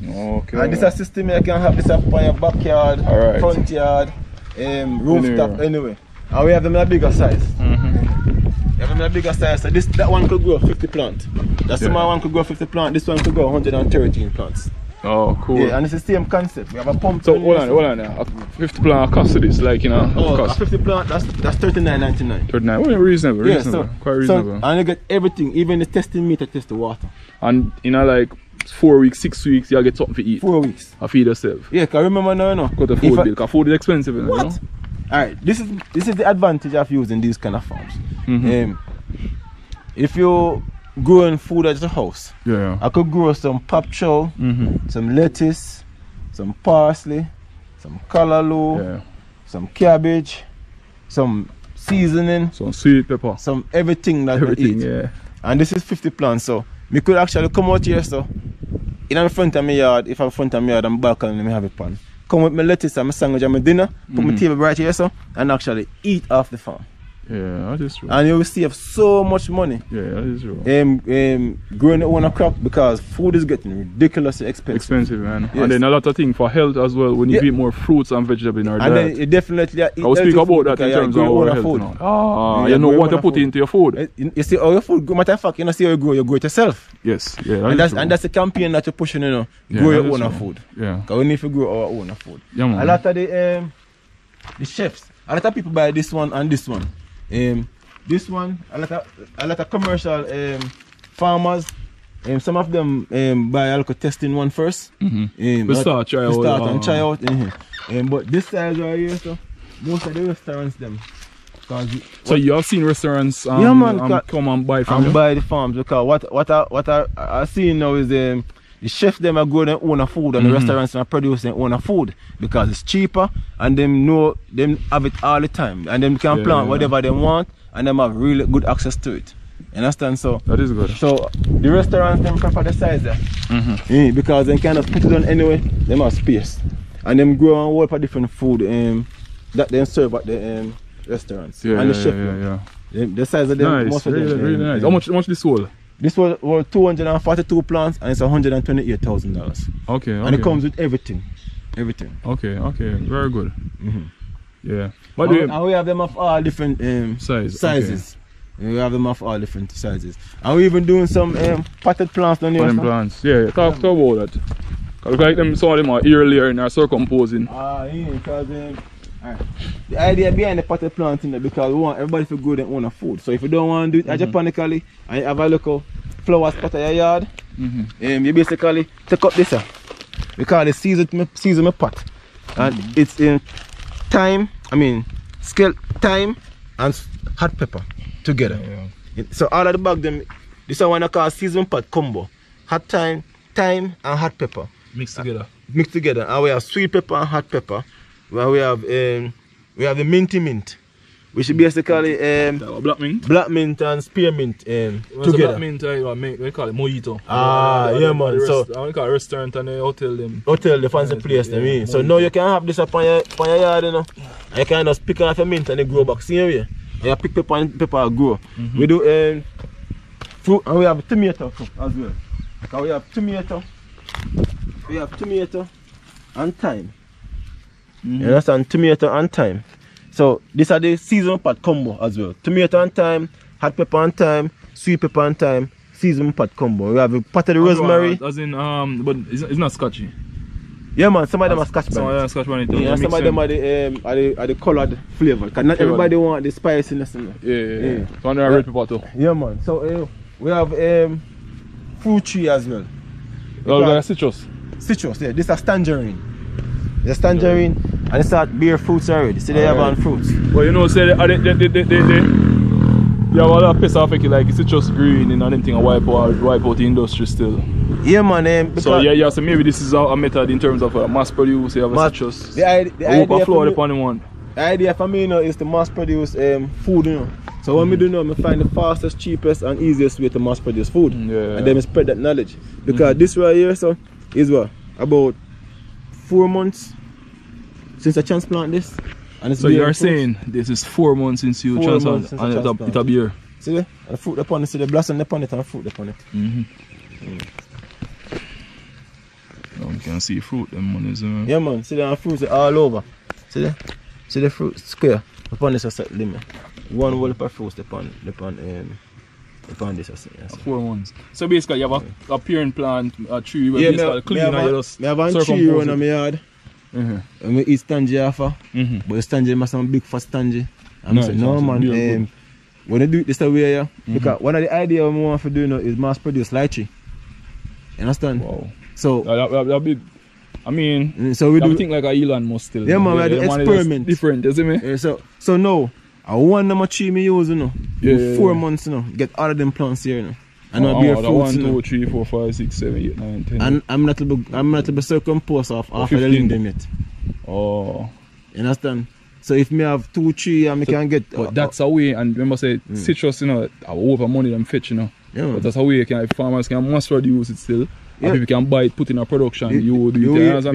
S1: Okay.
S2: And this is a system you can have this up on your backyard, front yard, rooftop, anyway. And we have them in a bigger size. We have them in a bigger size. So that one could grow 50 plants. That small one could grow 50 plants. This one could grow 113 plants.
S1: Oh, cool.
S2: Yeah, and it's the same concept. We have a pump.
S1: So hold on there. 50 plant cost of this, like, you know.
S2: A 50 plant, that's $39.99.
S1: 39. Well, reasonable.
S2: Yeah,
S1: reasonable. Quite reasonable.
S2: So, and you get everything, even the testing meter test the water.
S1: And you know, like 4 weeks, 6 weeks, you'll get something to eat.
S2: 4 weeks.
S1: I feed yourself.
S2: Yeah, cause remember now.
S1: Got the food bill. Because food is expensive, you know.
S2: What? Alright, this is the advantage of using these kind of farms. If you're growing food at the house, I could grow some pop chow, some lettuce, some parsley, some callaloo, some cabbage, some seasoning,
S1: some sweet pepper,
S2: some everything that we eat.
S1: Yeah.
S2: And this is 50 plants, so we could actually come out here, so in the front of my yard, if I'm front of my yard, I'm balcony, I have a pan. Come with my lettuce and my sandwich and my dinner, put my table right here, so, and actually eat off the farm.
S1: Yeah, that is true.
S2: And you will save so much money.
S1: Yeah, that is true.
S2: Growing your own crop, because food is getting ridiculously expensive.
S1: Expensive, man.
S2: Yes.
S1: And then a lot of things for health as well. We need to eat more fruits and vegetables in our diet.
S2: And then you definitely eat.
S1: I will speak about that in terms of our health food. Now. You know what to put into your food.
S2: You see how your food grow. Matter of fact, you know, see how you grow it yourself.
S1: Yes, yeah.
S2: And that's the campaign that you're pushing, you know. Grow your own food.
S1: Yeah.
S2: Because we need to grow our own food.
S1: Yeah, man.
S2: A lot of the chefs, a lot of people buy this one and this one. This one, a lot of commercial farmers, some of them buy a little testing one first.
S1: We start
S2: and try out. But this size right here, so most of the restaurants them.
S1: So you have seen restaurants come and buy from
S2: you? Buy the farms, because what I see now is the chefs them are grow their own food, and the restaurants are producing their own food because it's cheaper, and them know them have it all the time, and them can plant whatever they want, and them have really good access to it. You understand? So
S1: that is good.
S2: So the restaurants them prefer the size there, because they kind of put it on anyway. Them have space, and them grow and work for different food that they serve at the restaurants. And the chef, the size of them, most of them.
S1: Really nice. How much this whole?
S2: This was 242 plants, and it's $128,000.
S1: Okay.
S2: And it comes with everything.
S1: Okay. Very good. Yeah.
S2: And we have them of all different sizes. We have them of all different sizes. And we're even doing some potted plants down here.
S1: Potted plants. Yeah. Talk about that. Because like them, some of them are earlier in our circumposing.
S2: Because the idea behind the potted plant in there, because we want everybody to grow their own food. So if you don't want to do it hydroponically and you have a local flower spot in your yard, you basically take up this. We call it season pot. And it's in thyme and hot pepper together. So all of the bag them, this is one I call season pot combo. Hot thyme and hot pepper.
S1: Mixed
S2: together. And we have sweet pepper and hot pepper. Well, we have the minty mint, which is basically black mint and spearmint together.
S1: Black mint, we call it mojito.
S2: Yeah, man. So
S1: we call it restaurant and the hotel them.
S2: Hotel, the fancy place them. Yeah. So now you can have this up on your yard, you know. And you can just pick off your mint and they grow back. See here, and you pick pepper and pepper grow. We do fruit, and we have tomato as well. Because we have tomato and thyme. You understand? Tomato and thyme. So these are the season pot combo as well. Tomato and thyme, hot pepper and thyme, sweet pepper and thyme, season pot combo. We have a potted rosemary.
S1: As in, but it's not scotchy.
S2: Yeah, man. Some of them are scotch
S1: bonnet. Some of them are scotch bonnet.
S2: Yeah, some of them are the colored flavor. Because not everybody want the spiciness in there.
S1: Yeah. So on red pepper too.
S2: Yeah, man. So we have fruit tree as well.
S1: Like citrus.
S2: Citrus, yeah. This is tangerine. There's tangerine and they start bear fruits already. See, they have on fruits.
S1: Well, you know, say they have a lot of pests affect it, like citrus green and anything and wipe out the industry still.
S2: Yeah, man.
S1: So so maybe this is a method in terms of mass produce. You have a citrus.
S2: The idea
S1: flower upon one.
S2: The idea for me, you know, is to mass produce food, you know. So what me do now, I find the fastest, cheapest and easiest way to mass produce food.
S1: Yeah.
S2: And then I spread that knowledge. Because this right here, so, is what? About 4 months since I transplant this. And it's
S1: so you're saying this is 4 months since you transplant and it's a beer.
S2: See there? And the fruit upon it, see the blossom upon it and the fruit upon it.
S1: Now you can see fruit them monies.
S2: Yeah man, see the fruits all over. See there? See the fruit square upon this set limit. One whole of fruits upon this I say.
S1: 4 months. So basically you have a parent plant, a tree where basically clean and you just
S2: I have a tree around my yard. And we eat stangy offer. But the stangy must have a big fat stangy. And I say, no man, when you do it this way, yeah, because one of the ideas we want to do now is mass produce lychee. You understand?
S1: Wow.
S2: So
S1: that big. I mean,
S2: so we do
S1: think like a Elon must still.
S2: Yeah, man, we do experiment.
S1: Different, you see me?
S2: So now, I want number 3 me use, you know. 4 months, you know. Get all of them plants here, you know. And I'll be a fruits,
S1: 1, 2, 3, 4, 5, 6, 7, 8, 9, 10.
S2: And I'm not to be circumposed off after the link them yet.
S1: Oh.
S2: You understand? So if me have 2, 3 and me can get.
S1: But that's a way, and remember say citrus, you know, I over money them fetch, you know.
S2: Yeah,
S1: but that's a way farmers can mass produce it still. And people can buy it, put in a production. You do it.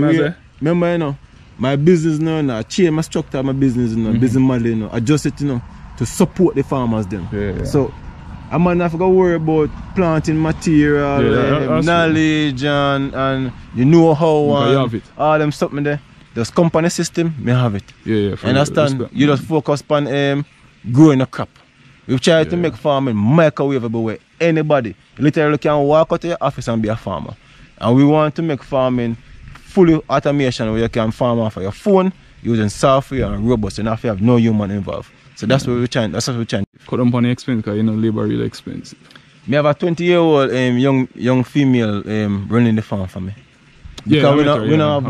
S2: Remember, you know, my business now, I change my structure of my business, you know, business model, you know, adjust it, you know, to support the farmers then.
S1: Yeah.
S2: So I'm not going to worry about planting material, knowledge and you know how
S1: you have it.
S2: All them something there. Just company system, me have it.
S1: Yeah.
S2: Understand? You just focus on growing a crop. We've tried to make farming microwavable where anybody literally can walk out to your office and be a farmer. And we want to make farming fully automation where you can farm off of your phone using software and robots and have no human involved. So that's what we're trying. That's what we're trying.
S1: Cut down on the expense because you know labor really expensive.
S2: Me have a 20-year-old young female running the farm for me. Because we don't have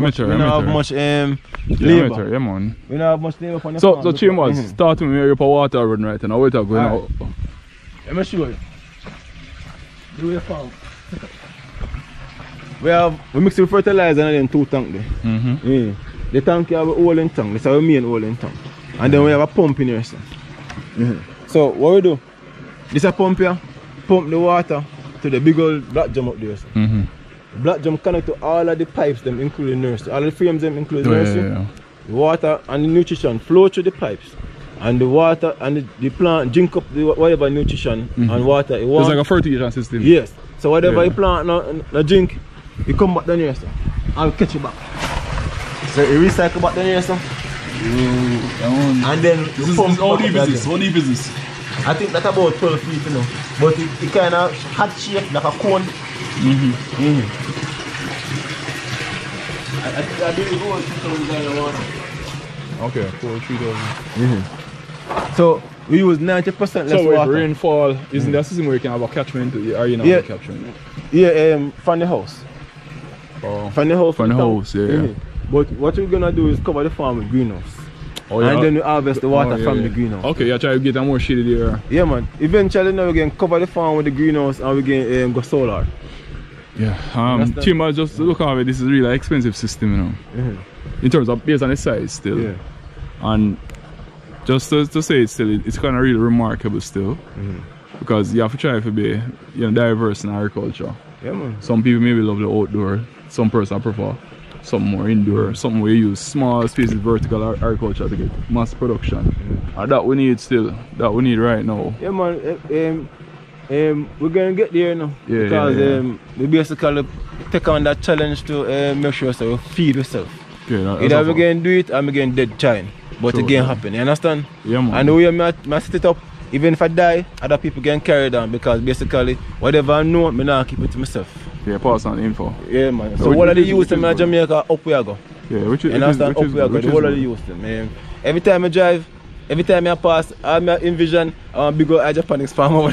S2: much labor.
S1: Yeah, man.
S2: We don't have much labor for the farm.
S1: So Chambers, start with me where you put water run right now. Wait a go now.
S2: Let me show you. Do your farm. We mix with fertilizer and then 2 tanks there. The tank you have a hole in tank. This is our main hole in tank. And then we have a pump in here. So what we do? This is a pump here. Pump the water to the big old black drum up there. Black drum connect to all of the pipes them including nursery. All the frames them including nursery. The water and the nutrition flow through the pipes. And the water and the plant drink up the whatever nutrition and water it wants.
S1: It's like a fertilization system.
S2: Yes. So whatever you plant no drink, you come back down here, sir. I'll catch it back. So you recycle back down here, sir. And then
S1: how deep is this? How deep is this?
S2: I think that's about 12 feet, you know. But it kind of hot shape like a cone. I did go 2,000 gallons of water.
S1: Okay, 3,000.
S2: So we use 90% less water.
S1: So with rainfall, isn't there a system where you can have a catchment or you know have a catchment?
S2: Yeah, from the house.
S1: Oh.
S2: From the house,
S1: yeah.
S2: But what we're gonna do is cover the farm with greenhouse. And then we harvest the water from the greenhouse.
S1: Okay, you try to get a more shady there.
S2: Yeah man. Eventually now we can cover the farm with the greenhouse and we can go solar.
S1: Yeah. Chambers, just look at it, this is really expensive system, you know. In terms of based on the size still. Yeah. And just to say it still, it's kind of really remarkable still. Because you have to try to be diverse in agriculture.
S2: Yeah man.
S1: Some people maybe love the outdoor, some person prefer some more indoor, some where you use small spaces, vertical agriculture to get mass production. And that we need still, that we need right now.
S2: Yeah man, we're gonna get there now.
S1: Yeah,
S2: because we basically take on that challenge to make sure so we feed ourselves. Either we're gonna do it or we're gonna dead trying. But it can happen, you understand?
S1: Yeah man.
S2: And the way I set it up, even if I die, other people can carry it on because basically whatever I know, I now keep it to myself.
S1: Yeah, pass on info.
S2: Yeah man. So what are the youth in Jamaica, up we go.
S1: Yeah, which is
S2: understand? Up we go. The whole of the youth them. Every time I drive, every time I pass, I envision big old hydroponics farm. I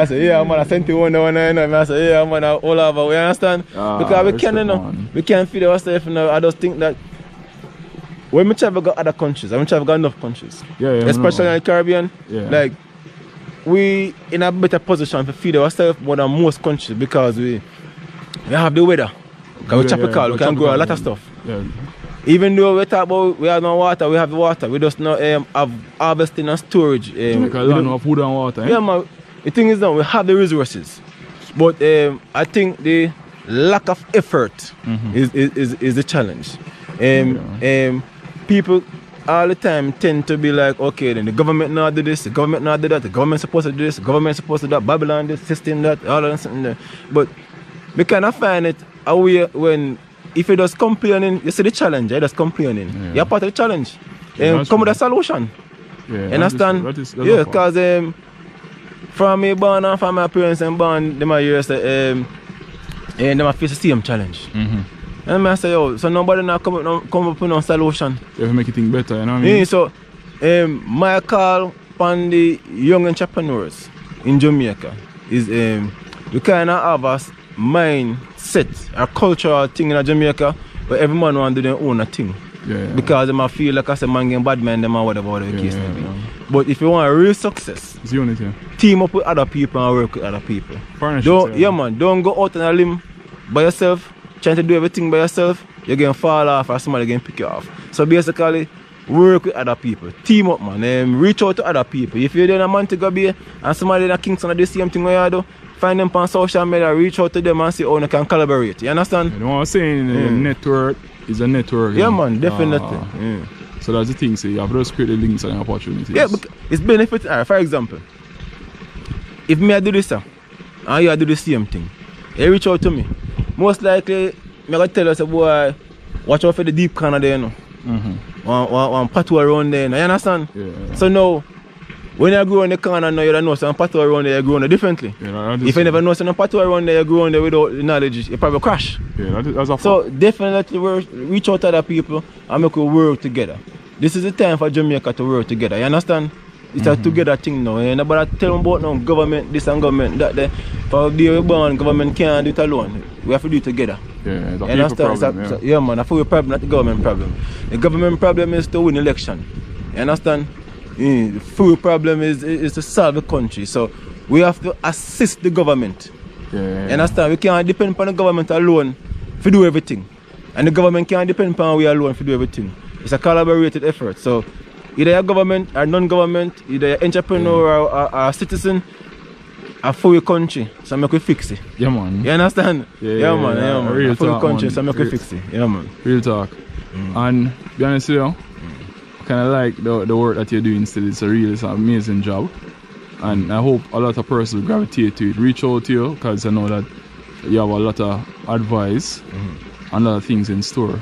S2: say, yeah man, I sent you one and I say, yeah man, all over. We understand? Because we can't, you know, we can't feed ourselves now. I just think that when we travel to other countries, I travel to enough countries. Especially in the Caribbean, like we in a better position to feed ourselves more than most countries because we have the weather. Because we're tropical, we can grow a lot of stuff. Even though we talk about we have no water, we have water. We just not have harvesting and storage.
S1: Jamaica don't have food and water.
S2: Yeah, man. The thing is now we have the resources, but I think the lack of effort is the challenge. People all the time tend to be like, okay, then the government not do this, the government not do that, the government supposed to do this, the government supposed to do that, Babylon this, system that, all of that. But we kind of find it a way when if you just complaining, you see the challenge, you just complaining. Yeah. You're part of the challenge. Come with a solution.
S1: Yeah,
S2: understand?
S1: That's
S2: yeah, because from me born and from my parents and born, them are used to them are face the same challenge. And I say, yo, so nobody now come up with no solution.
S1: You have to make it think better, you know what I mean?
S2: Yeah, so my call upon the young entrepreneurs in Jamaica is we kind of have a mindset, a cultural thing in Jamaica where every man want to do their own thing.
S1: Yeah.
S2: Because they might feel like I say man getting bad man them or whatever the case may be. But if you want a real success,
S1: it's unity.
S2: Team up with other people and work with other people.
S1: Partnership.
S2: Yeah man, don't go out on a limb by yourself, trying to do everything by yourself, you're going to fall off or somebody going to pick you off. So basically, work with other people. Team up, man. Reach out to other people. If you're in a Montego Bay and somebody in a Kingston do the same thing where you do, find them on social media, reach out to them and see how they can collaborate. You understand?
S1: You know what I'm saying? Network is a network.
S2: Yeah, man. Definitely.
S1: So that's the thing. So you have to create the links and opportunities.
S2: Yeah, it's benefiting. For example, if me I do this and you do the same thing, you reach out to me. Most likely, I'm going to tell us, boy, watch out for the deep corner there, you know. One pathway around there, you understand?
S1: Yeah.
S2: So now, when you grow in the corner now, you don't know some pathway around there, you grow differently.
S1: Yeah,
S2: if you never know some pathway around there, you grow there without knowledge, you probably crash.
S1: Yeah, that's a
S2: so definitely reach out to other people and make we work together. This is the time for Jamaica to work together, you understand? It's a together thing now. And nobody tell them about no government, this and government, that. For the day we born, government can't do it alone. We have to do it together.
S1: Yeah, it's a people problem.
S2: Yeah, man, that's a problem, not the government problem. The government problem is to win election. You understand? The full problem is to solve the country. So we have to assist the government.
S1: Yeah.
S2: You understand? We can't depend upon the government alone to do everything. And the government can't depend upon we alone to do everything. It's a collaborated effort. So either a government or non-government, either an entrepreneur or a citizen, a full country, so make we fix it.
S1: Yeah, man.
S2: You understand? Yeah, man.
S1: Real
S2: a full
S1: talk,
S2: country,
S1: man.
S2: so make we fix it. Yeah, man.
S1: Real talk. And be honest with you, kind of like the work that you're doing still. It's an amazing job. And I hope a lot of persons gravitate to it, reach out to you, because I know that you have a lot of advice and a lot of things in store.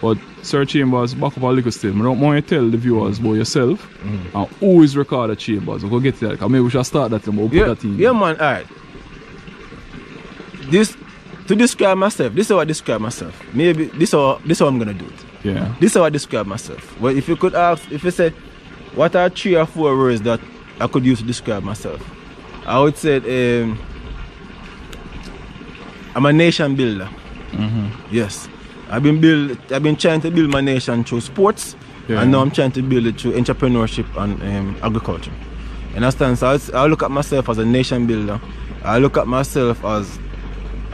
S1: But Sir Chambers, back up a little still. I don't want you to tell the viewers about yourself and who is Ricardo Chambers. We'll go get to that, because maybe we should start that and we'll put that in.
S2: Yeah, man, alright. To describe myself, this is how I describe myself. Maybe this is how I'm gonna do it.
S1: Yeah.
S2: This is how I describe myself. But if you could ask, if you say, what are 3 or 4 words that I could use to describe myself? I would say I'm a nation builder. Yes. I've been trying to build my nation through sports, and now I'm trying to build it through entrepreneurship and agriculture. You understand? So I look at myself as a nation builder. I look at myself as,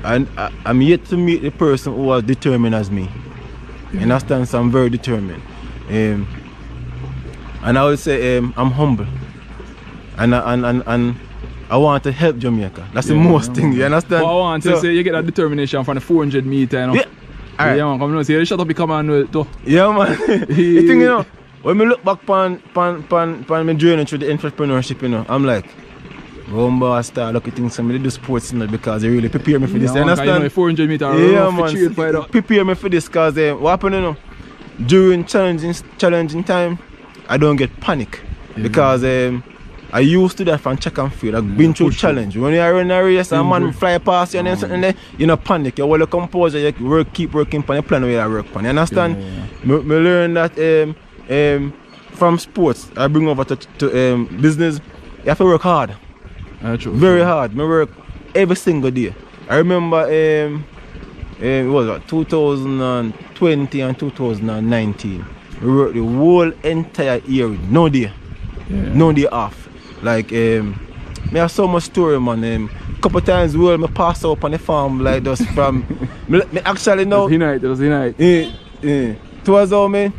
S2: and I'm yet to meet the person who was determined as me. You understand? So I'm very determined. And I would say I'm humble. And I want to help Jamaica. That's the most thing. You understand?
S1: What I want to say, you get that determination from the 400 meter, you know?
S2: Yeah. Right.
S1: Yeah, man, come on, see, you shut up, you come on with it too.
S2: Yeah, man. The thing, you know, when I look back on my journey through the entrepreneurship, you know, I'm like, I start looking at things, I do sports, you know, because they really prepare me for this. You understand?
S1: You know, 400 meter,
S2: yeah, man. Prepare me for this, because what happened, you know, during challenging time, I don't get panic, because I used to that from track and field. I've been through challenge. When you are in a race and a man fly past you and then something there, you don't panic. You well composure, you keep working on the plan where you work on. You understand? I learn that from sports, I bring over to business, you have to work hard. Very hard. I work every single day. I remember it was 2020 and 2019. We worked the whole entire year with no day. No day off. Like, I have so much story, man. Couple times I pass out on the farm like this from me actually know.
S1: It was the night.
S2: towards how me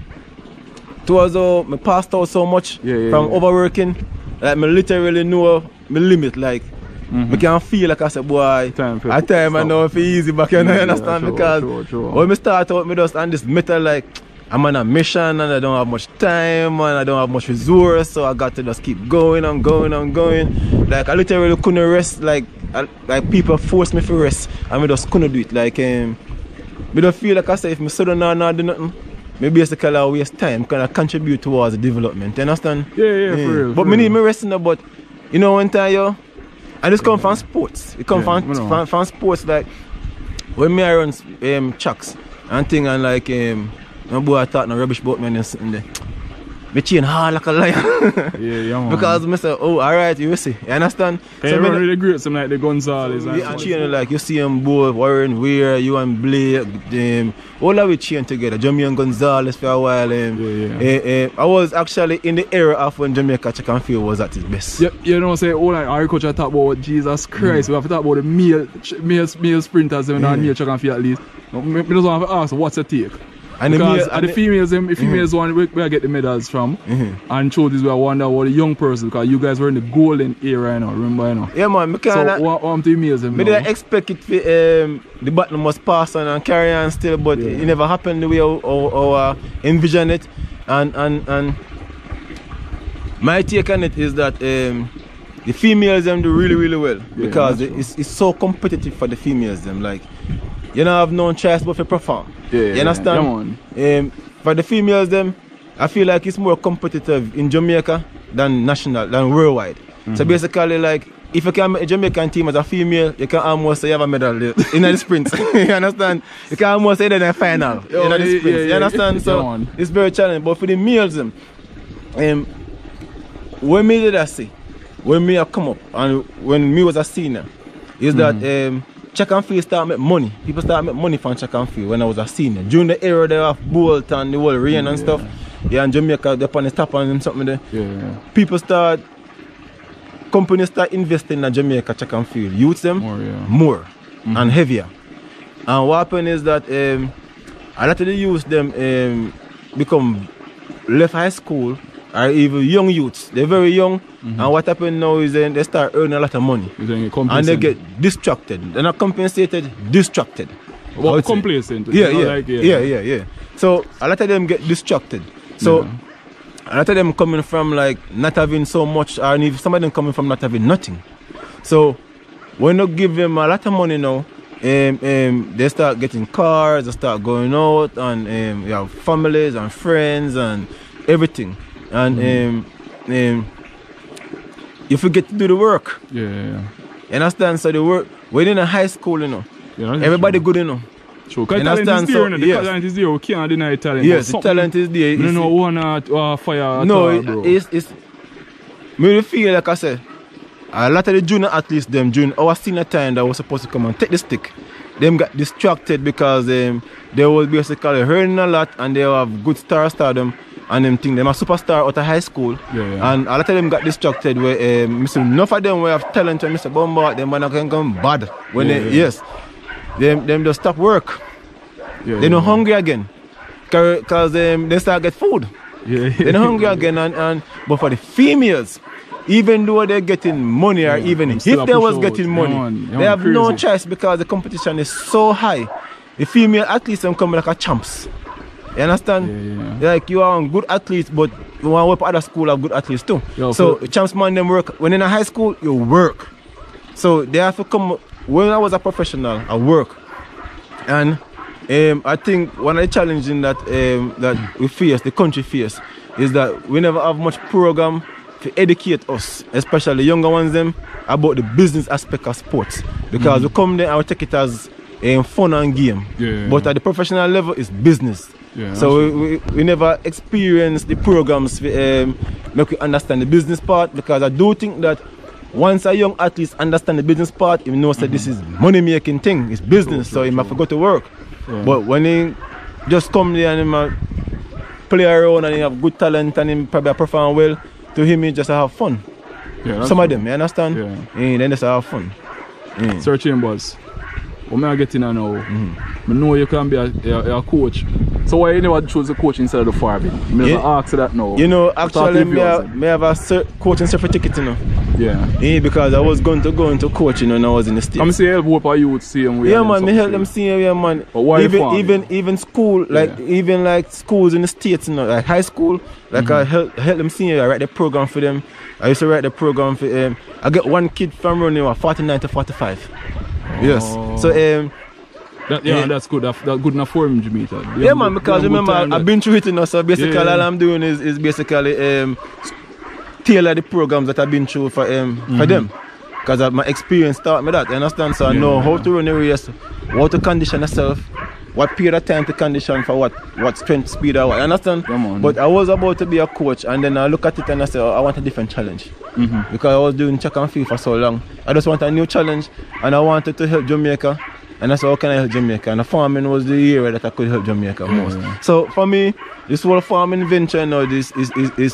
S2: passed out so much from overworking. Like me literally know my limit. Like I can feel like I said, boy, at time I know if it's easy back, you understand? Because when I start out, me just on this metal, like I'm on a mission and I don't have much time and I don't have much resource, so I got to just keep going and going and going. Like I literally couldn't rest, like people forced me to rest and I just couldn't do it. Like I don't feel like I say if I sit down and not do nothing, maybe basically I waste time because I contribute towards the development, you understand?
S1: Yeah, for real.
S2: But I need me resting, but you know one time yo, and this come from sports. It come from sports, like when me I run tracks and thing and like my boy talk no rubbish about me and sitting there. Me chain hard like a lion. Because I say, oh alright, you see, you understand?
S1: So you run really great, some like the Gonzales and
S2: and chain like you see them both, Warren Weir, you and Blake, all of we chain together, Jamaica and Gonzales for a while. I was actually in the era of when Jamaica track and field was at its best.
S1: You know say all like agriculture talk about Jesus Christ, we have to talk about the male sprinters and male track and field at least. I just want to ask what's your take?
S2: And
S1: because the females, one where I get the medals from, and show this where I wonder what the young person, because you guys were in the golden era, you know, remember, you know.
S2: Yeah, man.
S1: So what to females them?
S2: I didn't expect it for the button must pass on and carry on still, but it never happened the way I envisioned it. And my take on it is that the females them do really well because it's so competitive for the females them. Like you don't have no choice but to perform. You understand? For the females them, I feel like it's more competitive in Jamaica than worldwide. So basically like if you can make a Jamaican team as a female, you can almost say you have a medal in the sprint. You understand? You can almost say they're in the final in the sprint. You understand? So it's very challenging. But for the males them, when me did I see, when me I come up and when me was a senior, is that track and field start make money. People start make money from track and field when I was a senior. During the era they have Bolt and the whole rain and stuff. Yeah, and Jamaica they're on the top and something there. People companies start investing in Jamaica track and field. Youths them more and heavier. And what happened is that a lot of the youths them become left high school or even young youths. They're very young. And what happened now is they start earning a lot of money. And they get distracted. They're not compensated, distracted.
S1: Well, complacent.
S2: Yeah. So a lot of them get distracted. So a lot of them coming from like not having so much, or if some of them coming from not having nothing. So when you give them a lot of money now, they start getting cars, they start going out, and you have families and friends and everything. And you forget to do the work. You understand? So the work, when in a high school, you know, everybody good, you know.
S1: True, because talent is there, the talent is there, we can't deny talent.
S2: Yes, the talent is there.
S1: You know, one fire at
S2: no,
S1: all, bro.
S2: It's me feel like I said, a lot of the junior athletes, them during our senior time that was supposed to come and take the stick, them got distracted because they was basically hurting a lot and they have good stardom. And them think them a superstar out of high school, and a lot of them got distracted where enough of them will have talent and Mr. Bomba, them when can come bad when them just stop work. They're not hungry again because they start get food. They're not hungry again but for the females, even though they're getting money or even if they was getting money, they have no choice because the competition is so high. The female athletes them come like a champs. You understand? Like you are good athletes, but you want to work at other school have good athletes too. So champs man them work. When in a high school, you work. So they have to come. When I was a professional, I work. And I think one of the challenges that we face, the country face, is that we never have much program to educate us, especially younger ones them, about the business aspect of sports. Because we come there and we take it as fun and game. But at the professional level, it's business. So we never experienced the programs to make we understand the business part, because I do think that once a young athlete understand the business part, he knows that this is money making thing, it's business, so he might forget to work. But when he just come there and he play around and he have good talent and he probably perform well, to him he just have fun. Some of them, you understand? And then just have fun.
S1: Sir Chambers, what I get in now, I know you can be a coach. So why you never choose a coach instead of the farming? I never ask that now.
S2: You know, actually, I have a coaching certificate, you know.
S1: Yeah.
S2: Because I was going to go into coaching when I was in the States.
S1: I'm saying help what are you see them.
S2: Yeah, man, me help them see yeah, man.
S1: But why
S2: even school, like even like schools in the States, you know, like high school, like I help them see. I write the program for them. I used to write the program for I get one kid from running 49 to 45. Yes. So
S1: that's good. That's good enough for him, Jamaica.
S2: Yeah, man, because remember I've been through it, you know. So basically, all I'm doing is basically tailor the programs that I've been through for them. Because my experience taught me that. You understand? So I know how to run a race, how to condition yourself, what period of time to condition for what strength, speed, or what. You understand? But I was about to be a coach, and then I look at it and I say, I want a different challenge. Because I was doing track and field for so long. I just want a new challenge, and I wanted to help Jamaica. And I said, how can I help Jamaica? And the farming was the area that I could help Jamaica most. So for me, this whole farming venture now is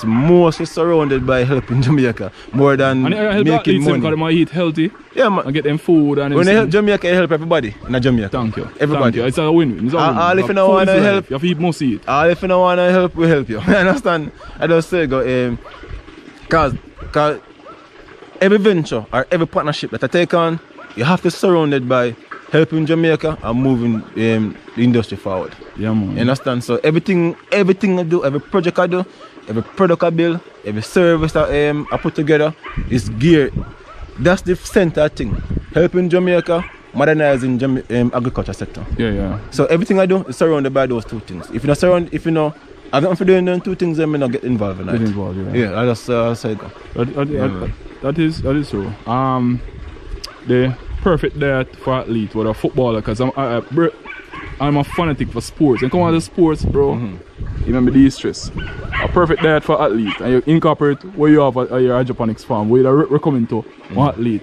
S2: mostly surrounded by helping Jamaica more than making money.
S1: Because they eat healthy.
S2: Yeah, man.
S1: And get them food. And
S2: when they help Jamaica, you help everybody in Jamaica.
S1: Thank you.
S2: Everybody.
S1: Thank you. It's a win-win.
S2: All if you don't want to help,
S1: you have to eat most eat.
S2: All if you don't want to help, we help you. You understand? I just say, because every venture or every partnership that I take on, you have to surround it by helping Jamaica and moving the industry forward.
S1: Yeah, man.
S2: You understand? So everything I do, every project I do, every product I build, every service that I put together is geared. That's the center thing. Helping Jamaica, modernizing agriculture sector.
S1: Yeah.
S2: So everything I do is surrounded by those two things. If you're not I'm not doing them two things, then I not get involved in that. Yeah, I just say
S1: that is true. The perfect diet for athlete or a footballer, because I'm a fanatic for sports. And come on to sports, bro, you remember de-stress. A perfect diet for athlete, and you incorporate what you have at your hydroponics farm, where you recommend to one athlete.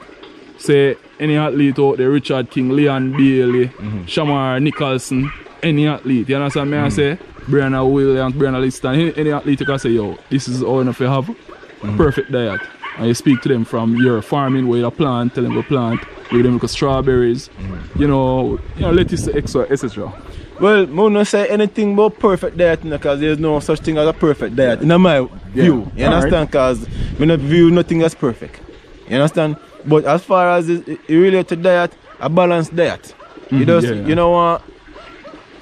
S1: Say any athlete out there, Richard King, Leon Bailey, Shamar Nicholson, any athlete, you understand me? I say Brianna Williams, Brianna Liston, any athlete you can say, yo, this is all enough you have. A perfect diet. And you speak to them from your farming, where you plant, tell them to plant, give them like strawberries, you know, lettuce, etc.
S2: Well, I don't say anything about perfect diet because there's no such thing as a perfect diet in my view. You understand? Because we don't view nothing as perfect. You understand? But as far as it relates to diet, a balanced diet. You know what?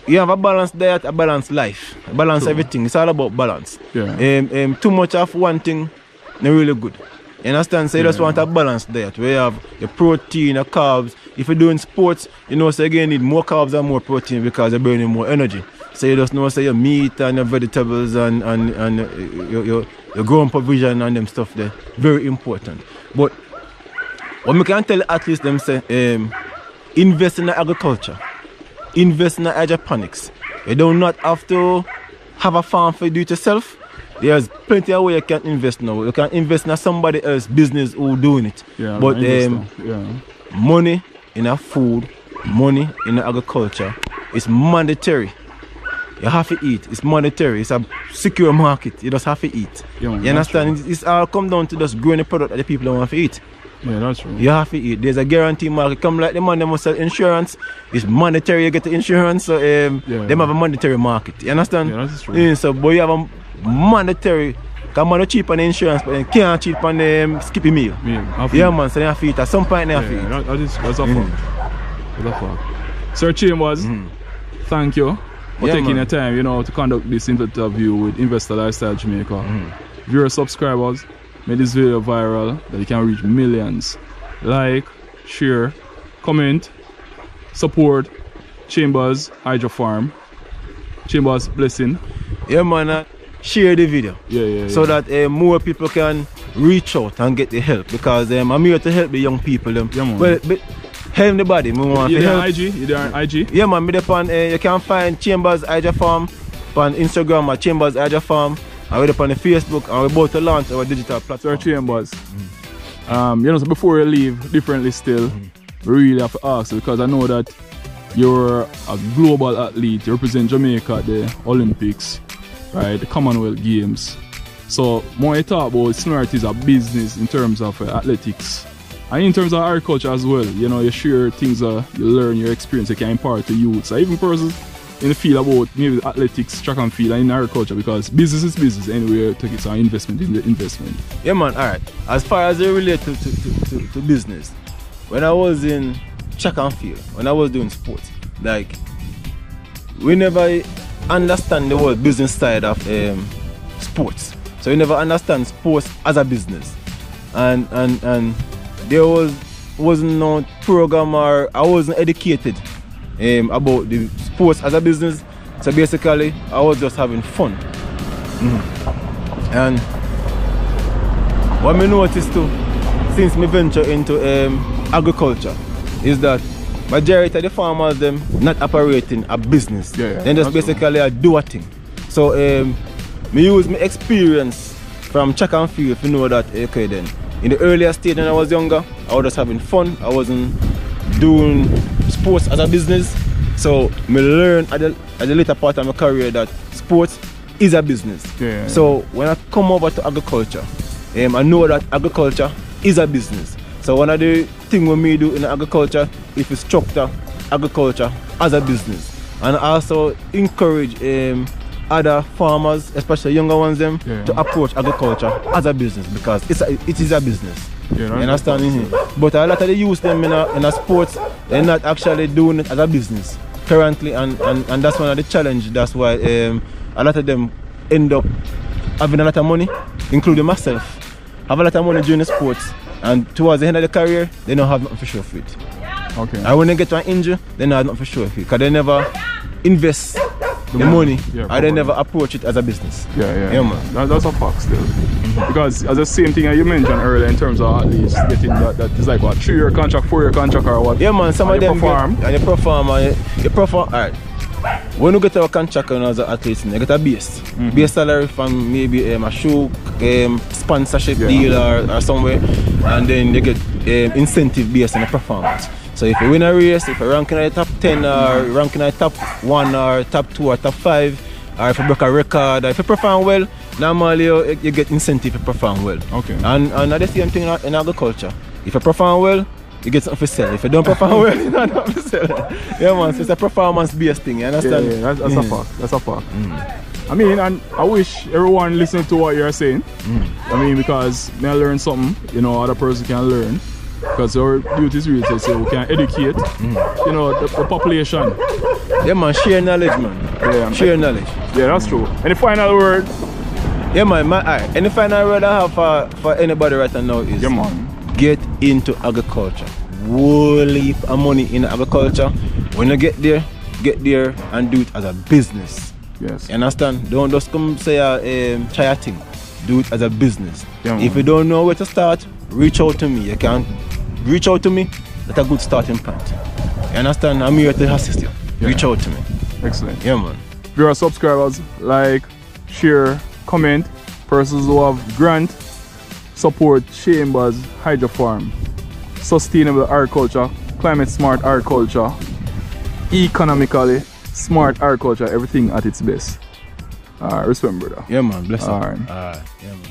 S2: You have a balanced diet, a balanced life, a balanced everything. It's all about balance. Too much of one thing, not really good. You understand? So you just want a balanced diet where you have your protein, your carbs. If you're doing sports, you know, so again, you need more carbs and more protein because you're burning more energy. So you just know, say your meat and your vegetables and your growing provision and them stuff there. Very important. But what we can tell athletes, them say, invest in the agriculture. Invest in the hydroponics. You do not have to have a farm for you do it yourself. There's plenty of way you can invest now. You can invest in somebody else's business who doing it. But money in a food, money in agriculture is mandatory. You have to eat. It's mandatory. It's a secure market. You just have to eat. You understand? It's all come down to just growing a product that the people don't want to eat.
S1: Yeah, that's true.
S2: You have to eat. There's a guarantee market. Come like the man that must sell insurance. It's mandatory you get the insurance. So them have a mandatory market. You understand?
S1: Yeah, that's true.
S2: So but you have a mandatory. Because man cheap on the insurance, but you can't cheap on the skippy meal. Yeah, man. So they have to eat. At some point they have to eat.
S1: That's a fact. That's a fact. Sir Chambers, thank you for taking your time, you know, to conduct this interview with Investor Lifestyle Jamaica. Viewer subscribers, make this video viral that you can reach millions. Like, share, comment, support Chambers Hydro Farm. Chambers blessing.
S2: Yeah, man. Share the video. So that more people can reach out and get the help, because I'm here to help the young people. But help the body.
S1: You there on IG? You there on IG?
S2: Yeah, man. You can find Chambers Hydro Farm on Instagram at Chambers Hydro Farm. And we're on the Facebook, and we're about to launch our digital platform.
S1: Sir Chambers, you know, so before you leave, differently still, we really have to ask you, because I know that you're a global athlete. You represent Jamaica at the Olympics, right? The Commonwealth Games. So, more you talk about Snort is a business in terms of athletics. And in terms of agriculture as well, you know, you share things, you learn your experience, you can impart to youths, or even persons in the field about maybe athletics, track and field, and in agriculture, because business is business anyway. Take it an investment in the investment.
S2: Yeah, man. All right. As far as it relates to business, when I was in track and field, when I was doing sports, like we never understand the whole business side of sports. So we never understand sports as a business, and there wasn't no program, or I wasn't educated about the sports as a business. So basically I was just having fun. And what I noticed too, since me venture into agriculture, is that majority of the farmers them not operating a business. They just basically do a thing. So me use my experience from track and field to know that, okay, then in the earlier stage when I was younger, I was just having fun. I wasn't doing sports as a business. So me learn at the later part of my career that sports is a business. So when I come over to agriculture, I know that agriculture is a business. So one of the things we me do in agriculture is to structure agriculture as a business, and also encourage other farmers, especially younger ones, to approach agriculture as a business, because it is a business. You understand? But a lot of the youth them in a sports, they're not actually doing it as a business currently, and that's one of the challenges. That's why a lot of them end up having a lot of money, including myself. Have a lot of money during the sports, and towards the end of the career, they don't have nothing for sure for it.
S1: Okay.
S2: And when they get to an injury, they don't have nothing for sure for it, because they never invest the money, and they never approach it as a business. Man.
S1: That's a fact still. Because as the same thing you mentioned earlier in terms of at least getting that is like what, 3-year contract, 4-year contract, or what?
S2: Yeah, man. Some of them
S1: perform.
S2: And you perform. Alright. When you get a contract as an athlete, you get a base. Base salary from maybe a shoe, sponsorship deal or somewhere, and then you get incentive based on the performance. So if you win a race, if you rank in the top 10 or rank in the top 1 or top 2 or top 5, or if you break a record, or if you perform well, normally you get incentive to perform well.
S1: Okay.
S2: And the same thing in agriculture. If you perform well, you get something to sell. If you don't perform well, you don't have to sell. Yeah, man. So it's a performance-based thing. You understand?
S1: Yeah, that's a fact. That's a fact. I mean, and I wish everyone listen to what you're saying. I mean, because I learn something, you know, other person can learn. Because our duty is really to say we can educate, you know, the population.
S2: Yeah, man. Share knowledge, man. Share knowledge.
S1: Yeah, that's true. Any final word?
S2: Yeah, man. Any final word I have for anybody right now is get into agriculture. Whole heap of money in agriculture. When you get there and do it as a business.
S1: Yes.
S2: You understand? Don't just come say try a thing. Do it as a business.
S1: Yeah,
S2: if you don't know where to start, reach out to me. You can reach out to me. That's a good starting point. You understand? I'm here to assist you. Reach out to me.
S1: Excellent.
S2: Yeah, man.
S1: If you're subscribers, like, share, comment. Persons who have grant, support Chambers Hydro Farm. Sustainable agriculture, climate smart agriculture, economically smart agriculture, everything at its best. Alright, respect, brother.
S2: Yeah, man. Bless you.
S1: Alright.
S2: Yeah, man.